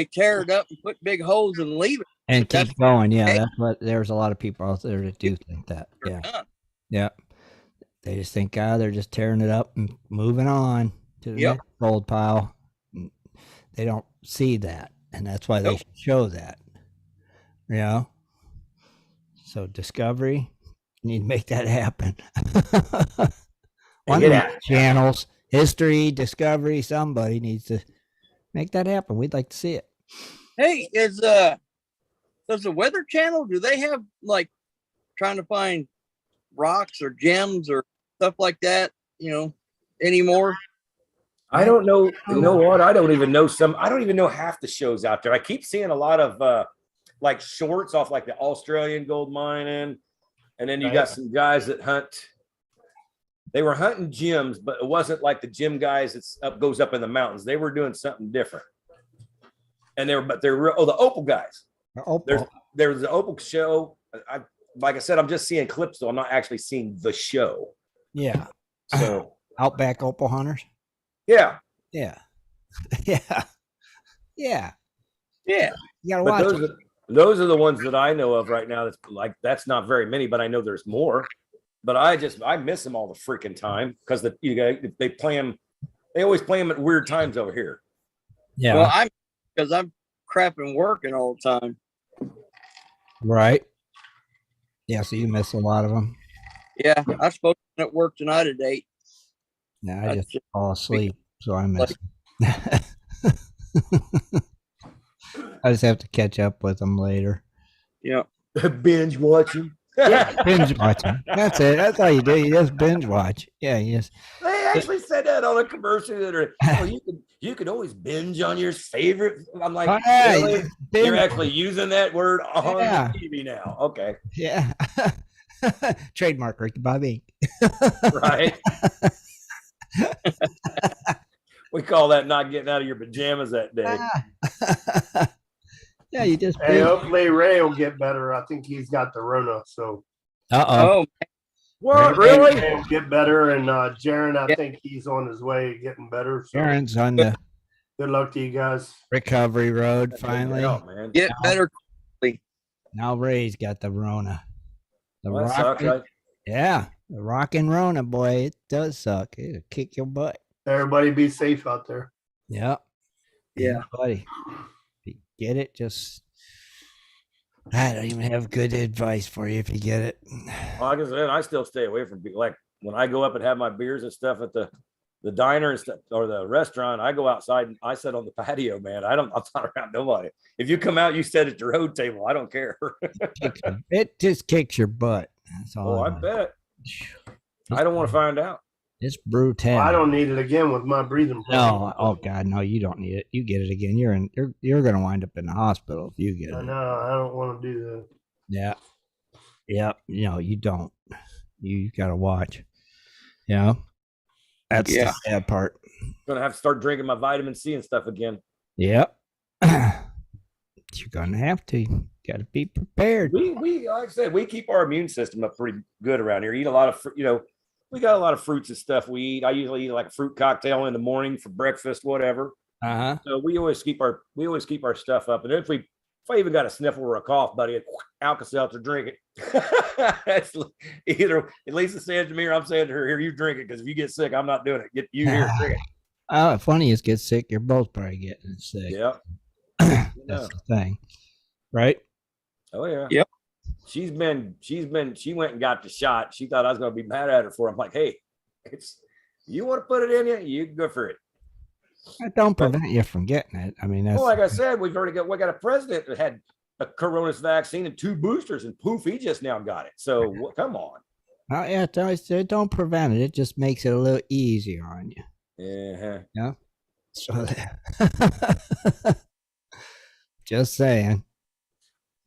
tear it up and put big holes and leave it and keep going. Yeah, that's what. There's a lot of people out there that do think that. Yeah, yeah. They just think, they're just tearing it up and moving on to the next gold pile. They don't see that, and that's why they show that. So Discovery, You need to make that happen. One Get of out. these channels, History, Discovery, somebody needs to make that happen. We'd like to see it. Hey, does the Weather Channel, do they have like trying to find rocks or gems or stuff like that, anymore? I don't know. You know what? I don't even know I don't even know half the shows out there. I keep seeing a lot of like shorts off like the Australian gold mining. And then you got some guys that hunt. They were hunting gems, but it wasn't like the gem guys that goes up in the mountains. They were doing something different. And they're the opal guys. There's the opal show. Like I said, I'm just seeing clips, so I'm not actually seeing the show. Yeah. So Outback Opal Hunters. Yeah. Yeah. Yeah. Yeah. Yeah. You gotta watch it. Those are the ones that I know of right now. That's not very many, but I know there's more. But I miss them all the freaking time because they play them. They always play them at weird times over here. Yeah. Well, because I'm crapping working all the time. Right. Yeah. So you miss a lot of them. Yeah, I spoke at work tonight at 8. Yeah, I just fall asleep, so I miss them. I just have to catch up with them later. Yeah. Binge watching. Yeah, binge watching. That's it. That's all you do. You just binge watch. Yeah, They actually said that on a commercial that you could always binge on your favorite. I'm like, really? You're actually using that word on TV now. Okay. Yeah. Trademark Ricky Bobby. Right. We call that not getting out of your pajamas that day. Yeah, you just. Hey, hopefully Ray will get better. I think he's got the Rona. So. Oh. What, really? Ray will get better, and Jaron, I think he's on his way getting better. So. Jaron's on the. Good luck to you guys. Recovery road finally. Man. Get better. Now Ray's got the Rona. The rockin' Rona, boy. It does suck. It'll kick your butt. Everybody be safe out there. Yep. Yeah. Buddy. If you get it, I don't even have good advice for you if you get it. Like I said, I still stay away from like when I go up and have my beers and stuff at the diner and stuff or the restaurant. I go outside and I sit on the patio, man. I'm not around nobody. If you come out, you sit at the road table. I don't care. It just kicks your butt. That's all. Oh, I bet. I don't want to find out. It's brutal. Well, I don't need it again with my breathing problem. No, oh God, no, you don't need it. You get it again. You're gonna wind up in the hospital if you get it. I know. I don't want to do that. Yeah. Yep. No, you don't. You gotta watch. Yeah. That's the sad part. I'm gonna have to start drinking my vitamin C and stuff again. Yep. You're gonna have to. You gotta be prepared. We like I said, we keep our immune system up pretty good around here. Eat a lot of we got a lot of fruits and stuff we eat. I usually eat like a fruit cocktail in the morning for breakfast, whatever. So we always keep our stuff up. And if I even got a sniffle or a cough, buddy, Alka-Seltzer, drink it. That's either Lisa said to me or I'm saying to her, here, you drink it, because if you get sick, I'm not doing it. Get you here, drink it. Funny is get sick. You're both probably getting sick. Yeah. That's the thing. Right? Oh yeah. Yep. She went and got the shot. She thought I was going to be mad at her for it. I'm like, hey, you want to put it in you can go for it. That don't prevent you from getting it. I mean, that's like I said, we got a president that had a coronavirus vaccine and 2 boosters, and poof, he just now got it. So come on. Oh yeah, it don't prevent it. It just makes it a little easier on you. Yeah. Yeah. So just saying.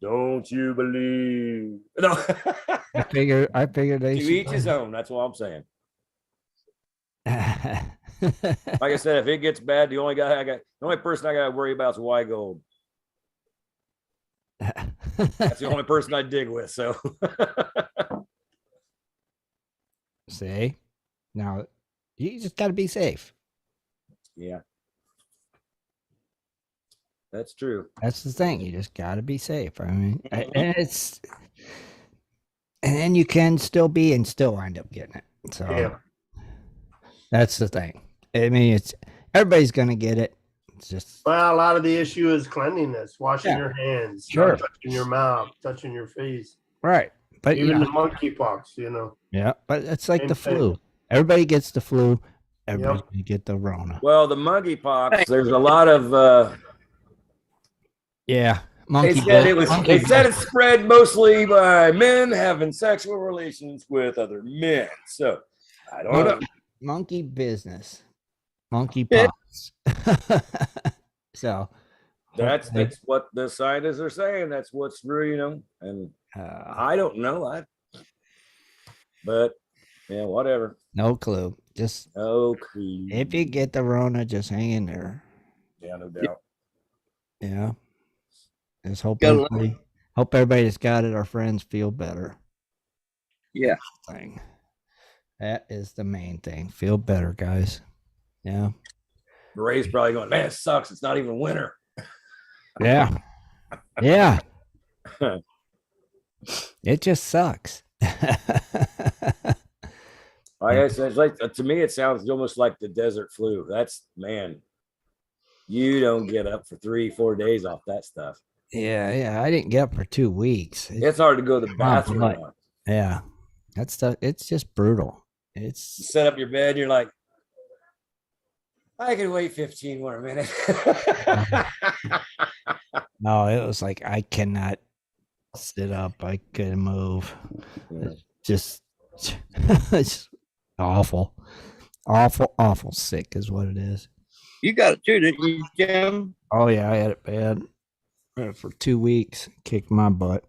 Don't you believe? No. I figure they to each his own. That's what I'm saying. Like I said, if it gets bad, the only person I got to worry about is Y Gold. That's the only person I dig with. So, see, now you just got to be safe. Yeah, that's true. That's the thing. You just got to be safe. I mean, and then you can still wind up getting it. So Yeah. That's the thing. I mean, everybody's gonna get it. It's just a lot of the issue is cleanliness, washing your hands, Sure. not touching your mouth, touching your face. Right. But even the monkeypox, you know. Yeah, but it's like Same the thing. flu. Everybody gets the flu. Everybody's gonna get the Rona. Well, the monkeypox, there's a lot of Yeah, they said it spread mostly by men having sexual relations with other men. So I don't know. Monkey business. Monkeypox. So that's what the scientists are saying. That's what's really, you know, and I don't know. But yeah, whatever. No clue. Just no clue. If you get the Rona, just hang in there. Yeah, no doubt. Yeah. Just hope everybody that's got it, our friends, feel better. Yeah. That is the main thing. Feel better, guys. Yeah. Ray's probably going, man, it sucks. It's not even winter. Yeah. Yeah. It just sucks. I guess it's like, to me, it sounds almost like the desert flu. That's, man, you don't get up for 3-4 days off that stuff. Yeah. I didn't get up for 2 weeks. It's hard to go to the bathroom. Yeah. That stuff, it's just brutal. You set up your bed, you're like, I can wait 15 more minutes. No, it was like, I cannot sit up. I couldn't move. Yeah. It's awful. Awful sick is what it is. You got it too, didn't you, Jim? Oh, yeah, I had it bad for 2 weeks. Kicked my butt.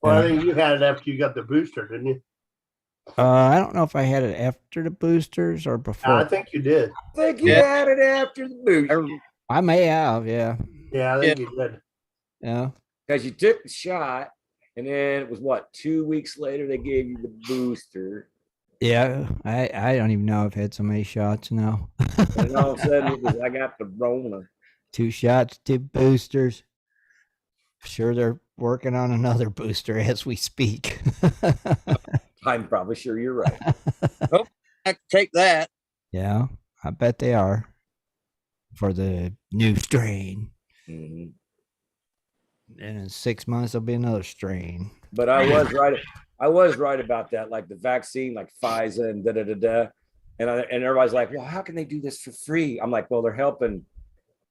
Well, I think you had it after you got the booster, didn't you? I don't know if I had it after the boosters or before. I think you did. I think you had it after the booster. I may have, yeah. Yeah, I think you did. Yeah. Because you took the shot, and then it was 2 weeks later they gave you the booster. Yeah, I don't even know I've had so many shots now. And all of a sudden I got the Rona. 2 shots, 2 boosters. Sure, they're working on another booster as we speak. I'm probably sure you're right. Oh, I can take that. Yeah, I bet they are for the new strain. Mm-hmm. And in 6 months there'll be another strain. But I was right. I was right about that. Like the vaccine, like Pfizer and and everybody's like, well, how can they do this for free? I'm like, well, they're helping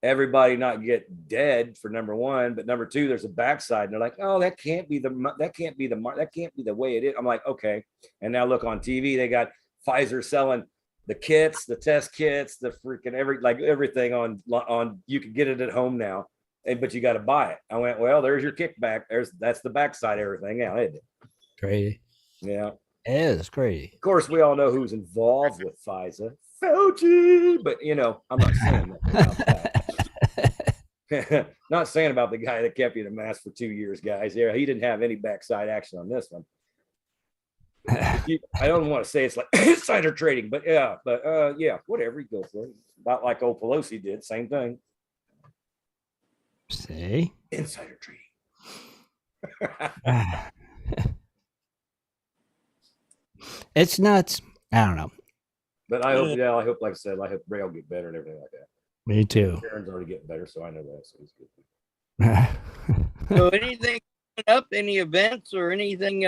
everybody not get dead for number one, but number two, there's a backside. And they're like, oh, that can't be the way it is. I'm like, okay. And now look on TV, they got Pfizer selling the kits, the test kits, the freaking everything on you can get it at home now, but you got to buy it. I went, well, there's your kickback. That's the backside of everything. Yeah, isn't it? Crazy. Yeah. It is crazy. Of course, we all know who's involved with Pfizer. Fauci. But, I'm not saying that. Not saying about the guy that kept you in a mask for 2 years, guys. Yeah, he didn't have any backside action on this one. I don't want to say it's like insider trading, but yeah, whatever. You go for it. About like old Pelosi did. Same thing. See? Insider trading. It's nuts. I don't know. But I hope, like I said, I hope Ray will get better and everything like that. Me too. Karen's already getting better, so I know that. So he's good. So anything up, any events or anything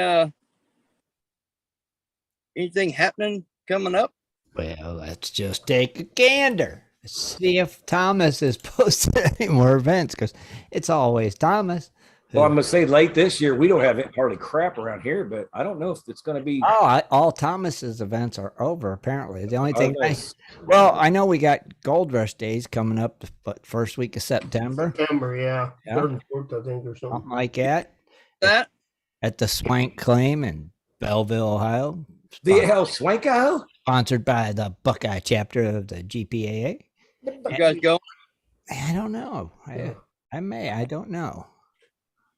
happening coming up? Well, let's just take a gander. See if Thomas has posted any more events, because it's always Thomas. Well, I'm going to say late this year, we don't have hardly crap around here, but I don't know if it's going to be. All Thomas's events are over, apparently. The only thing I know we got Gold Rush Days coming up, but first week of September. Yeah. 3rd and 4th, I think, or something like that. At the Swank Claim in Belleville, Ohio. The hell, Swanko? Sponsored by the Buckeye chapter of the GPAA. You guys go? I don't know. I don't know.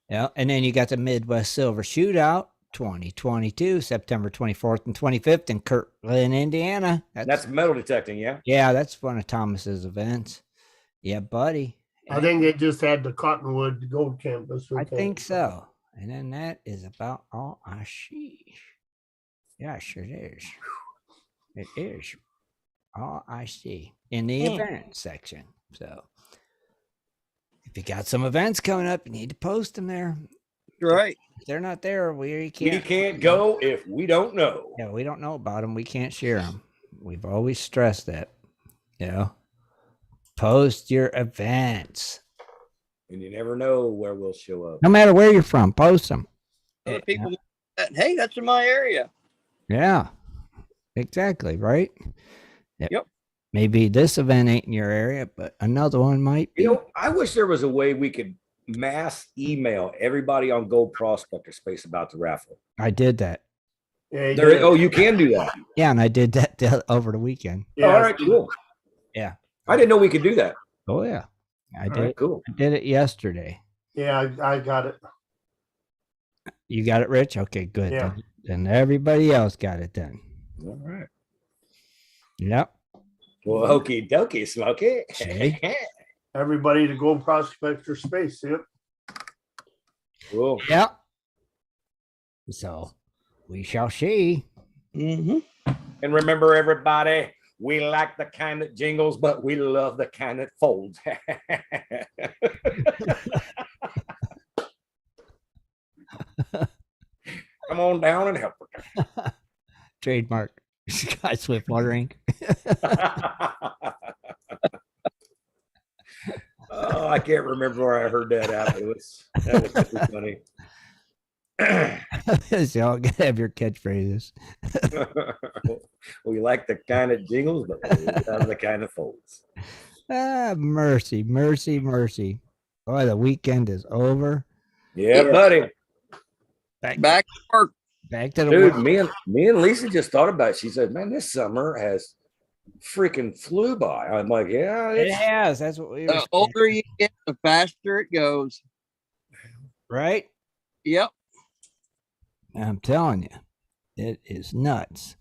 Yeah, and then you got the Midwest Silver Shootout 2022, September 24th and 25th in Kirtland, Indiana. That's metal detecting, yeah? Yeah, that's one of Thomas's events. Yeah, buddy. I think they just had the Cottonwood Gold Camp this weekend. I think so. And then that is about all I see. Yeah, sure it is. It is all I see in the event section. So if you got some events coming up, you need to post them there. Right. If they're not there, we We can't. can't go if we don't know. Yeah, we don't know about them. We can't share them. We've always stressed that. You know, post your events. And you never know where we'll show up. No matter where you're from, post them. Other people, hey, that's in my area. Yeah, exactly. Right. Yep. Maybe this event ain't in your area, but another one might be. You know, I wish there was a way we could mass email everybody on Gold Prospector Space about the raffle. I did that. Yeah, Oh, you can do that. Yeah, and I did that over the weekend. yeah. All right, cool. Yeah. I didn't know we could do that. Oh yeah, I did. All right, cool. I did it yesterday. Yeah, I got it. You got it, Rich? Okay, good. Yeah. And everybody else got it then. All right. Yep. Well, okie dokie, Smokey. See? Everybody to Gold Prospector Space. Yep. Cool. Yep. So we shall see. Mm-hmm. And remember, everybody, we like the kind that jingles, but we love the kind that folds. Come on down and help her. Trademark. Sky Swiftwater Inc. Oh, I can't remember where I heard that out. That was pretty funny. So y'all gotta have your catchphrases. We like the kind of jingles, but we love the kind of folds. Ah, mercy, mercy, mercy. Boy, the weekend is over. Yeah, buddy. Back to work. Back to the Dude, work. me and Lisa just thought about it. She said, man, this summer has freaking flew by. I'm like, yeah, It has. That's what we were The saying. older you get, the faster it goes. Right? Yep. I'm telling you, it is nuts.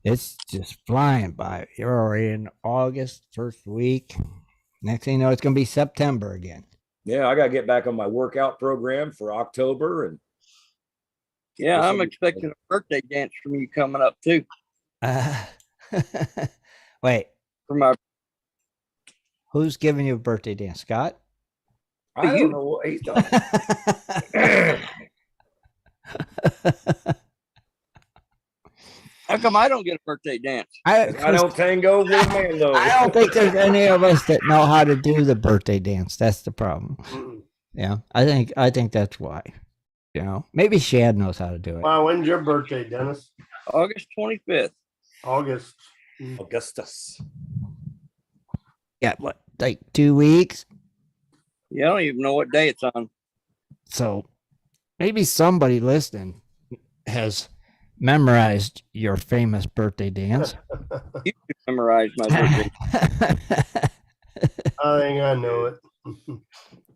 It's just flying by. You're already in August, first week. Next thing you know, it's going to be September again. yeah, I got to get back on my workout program for October. And Yeah, Yes, I'm sir. expecting a birthday dance from you coming up too. Wait, For my who's giving you a birthday dance, Scott? I don't know what he's done. how come I don't get a birthday dance? I don't tango with man though. I don't think there's any of us that know how to do the birthday dance. That's the problem. Yeah, I think that's why. You know, maybe Shad knows how to do it. Wow, when's your birthday, Dennis? August 25th. August. Augustus. Yeah, what, like 2 weeks? Yeah, I don't even know what day it's on. So maybe somebody listening has memorized your famous birthday dance. You can memorize my birthday. I think I know it.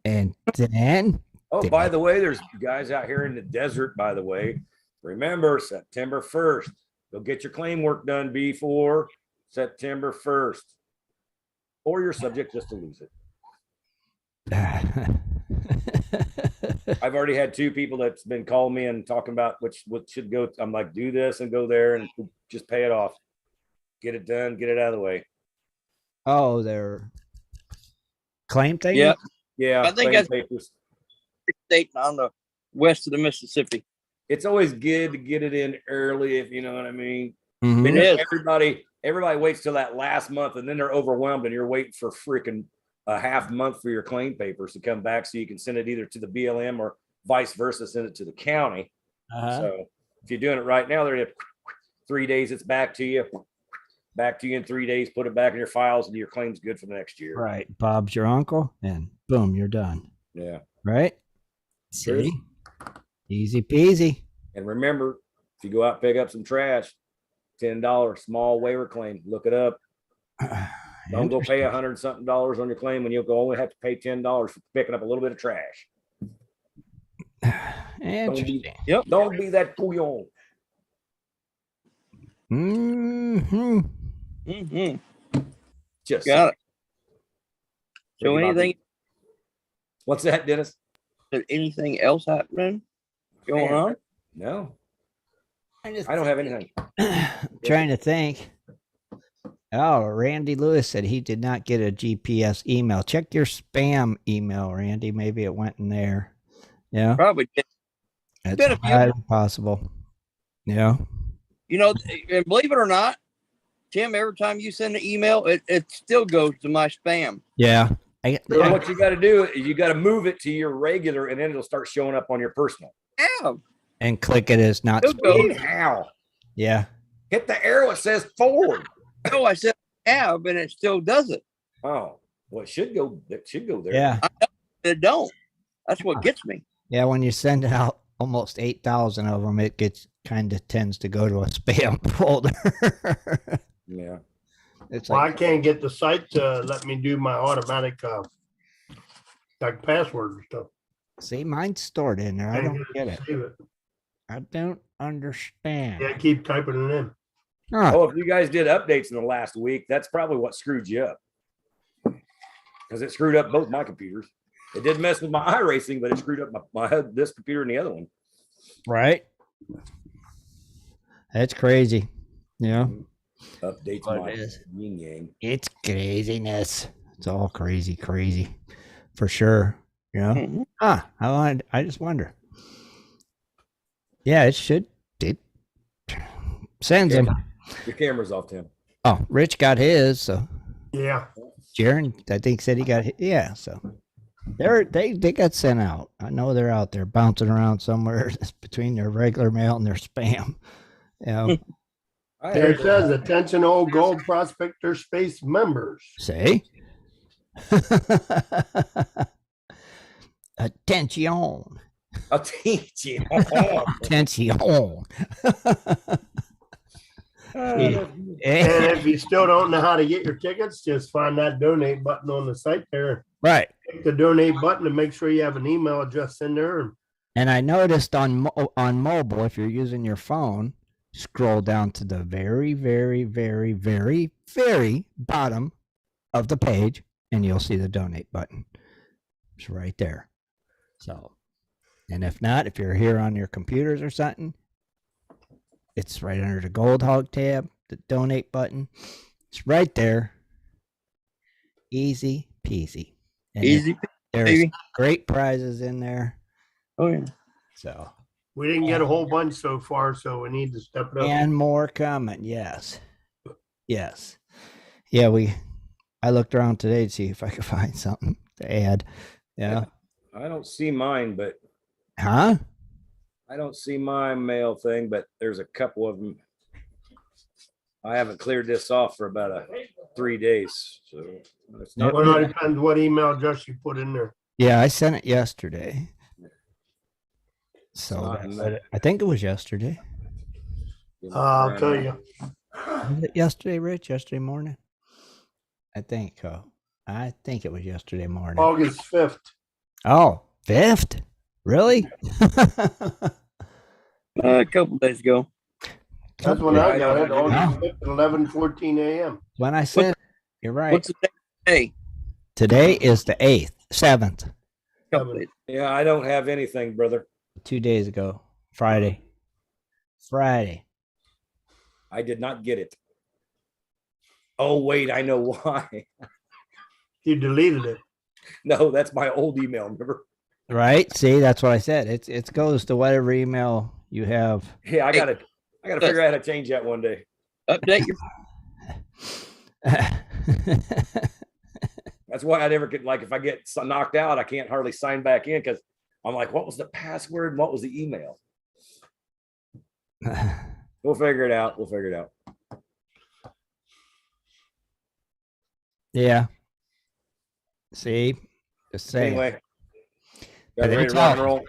And then Oh, by the way, there's guys out here in the desert, by the way. Remember, September 1st. Go get your claim work done before September 1st. Or you're subject just to lose it. I've already had 2 people that's been calling me and talking about what should go. I'm like, do this and go there and just pay it off. Get it done, get it out of the way. Oh, their claim thing? Yeah. Yeah, I think claim that's- papers. State on the west of the Mississippi. It's always good to get it in early, if you know what I mean. Mhm. It is. Everybody waits till that last month and then they're overwhelmed and you're waiting for freaking a half month for your claim papers to come back so you can send it either to the BLM or vice versa, send it to the county. Uh-huh. So if you're doing it right now, they're 3 days, it's back to you in 3 days, put it back in your files and your claim's good for the next year. Right. Bob's your uncle, and boom, you're done. Yeah. Right? True. See? Easy peasy. And remember, if you go out and pick up some trash, $10 small waiver claim, look it up. Don't go pay $100-something on your claim when you'll only have to pay $10 for picking up a little bit of trash. Interesting. Don't be that couillon. Mm-hmm. Mm-hmm. Just Got it. So anything, What's that, Dennis? anything else happening going on? No, I don't have anything. Trying to think. Oh, Randy Lewis said he did not get a GPS email. Check your spam email, Randy. Maybe it went in there. Yeah. Probably. It's highly possible. Yeah. You know, and believe it or not, Tim, every time you send an email, it still goes to my spam. Yeah. So what you got to do is you got to move it to your regular, and then it'll start showing up on your personal. Yeah. And click it as not. How? Yeah. Hit the arrow. It says forward. No, I said have, and it still does it. Oh, well, it should go. It should go there. Yeah. It don't. That's what gets me. Yeah. When you send out almost 8,000 of them, it tends to go to a spam folder. Yeah. It's I can't get the site to let me do my automatic like password and stuff. See, mine's stored in there. I don't get it. I don't understand. Yeah, keep typing it in. Oh, if you guys did updates in the last week, that's probably what screwed you up. Because it screwed up both my computers. It did mess with my iRacing, but it screwed up this computer and the other one. Right. That's crazy. Yeah. Updates my yin yang. It's craziness. It's all crazy for sure. Yeah. Mm-hmm. I just wonder. Yeah, it sends them. Your camera's off, Tim. Oh, Rich got his. So yeah, Jaron, I think, said he got his. Yeah, so they got sent out. I know they're out there bouncing around somewhere between their regular mail and their spam. Yeah. There it says, attention all Gold Prospector Space members. Say. Attention. Attention. Attention. And if you still don't know how to get your tickets, just find that donate button on the site there. Right. Click the donate button and make sure you have an email address in there. And I noticed on mobile, if you're using your phone, scroll down to the very, very, very, very, very bottom of the page, and you'll see the donate button. It's right there. So, and if not, if you're here on your computers or something, it's right under the Gold Hog tab, the donate button. It's right there. Easy peasy. And Easy. There's great prizes in there. Oh yeah. So we didn't get a whole bunch so far, so we need to step it up. And more coming. Yes. Yes. Yeah, I looked around today to see if I could find something to add. Yeah. I don't see mine, but huh? I don't see my mail thing, but there's a couple of them. I haven't cleared this off for about 3 days. So it's not. Well, it depends what email address you put in there. Yeah, I sent it yesterday. So I think it was yesterday. I'll tell you. Was it yesterday, Rich? Yesterday morning? I think. I think it was yesterday morning. August 5th. Oh, 5th? Really? A couple days ago. That's when I got it. August 5th at 11:14 a.m. When I said, you're right. What's the day? Today is the 8th, 7th. Yeah, I don't have anything, brother. 2 days ago. Friday. I did not get it. Oh, wait, I know why. You deleted it. No, that's my old email, remember? Right? See, that's what I said. It goes to whatever email you have. Yeah, I gotta figure out how to change that one day. Update your. That's why I never could, like, if I get knocked out, I can't hardly sign back in because I'm like, what was the password and what was the email? We'll figure it out. Yeah. See, just saying. Anyway, got ready to rock and roll.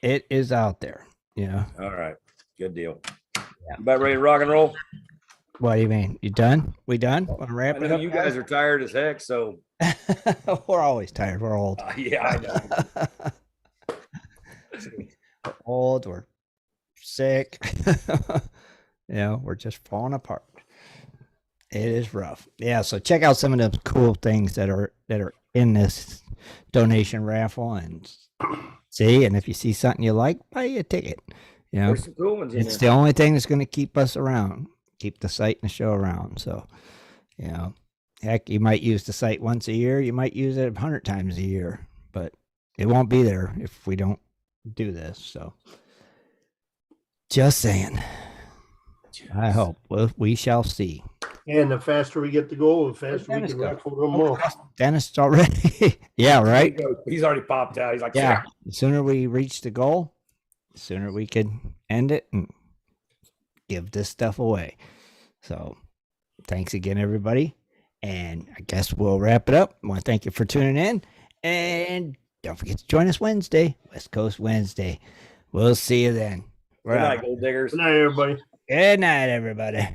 It is out there. Yeah. All right. Good deal. Yeah. About ready to rock and roll? What do you mean? You done? We done? Want to wrap I it know up? you guys are tired as heck, so. We're always tired. We're old. Yeah, I know. We're old. We're sick. We're just falling apart. It is rough. Yeah, so check out some of the cool things that are in this donation raffle and see. And if you see something you like, buy you a ticket. There's some cool ones in it's the only thing that's going to keep us around, keep the site and the show around. So, heck, you might use the site once a year. You might use it 100 times a year, but it won't be there if we don't do this. So, Just saying. I hope. Well, we shall see. And the faster we get the goal, the faster we can raffle them more. Dennis already. Yeah, right. He's already popped out. He's like, yeah. The sooner we reach the goal, the sooner we can end it and give this stuff away. So thanks again, everybody. And I guess we'll wrap it up. I want to thank you for tuning in. And don't forget to join us Wednesday, West Coast Wednesday. We'll see you then. Good night, Gold Diggers. Good night, everybody. Good night, everybody.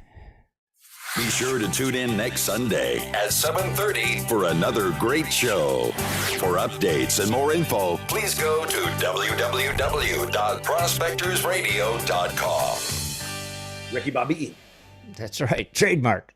Be sure to tune in next Sunday at 7:30 for another great show. For updates and more info, please go to www.prospectorsradio.com. Ricky Bobby. That's right. Trademark.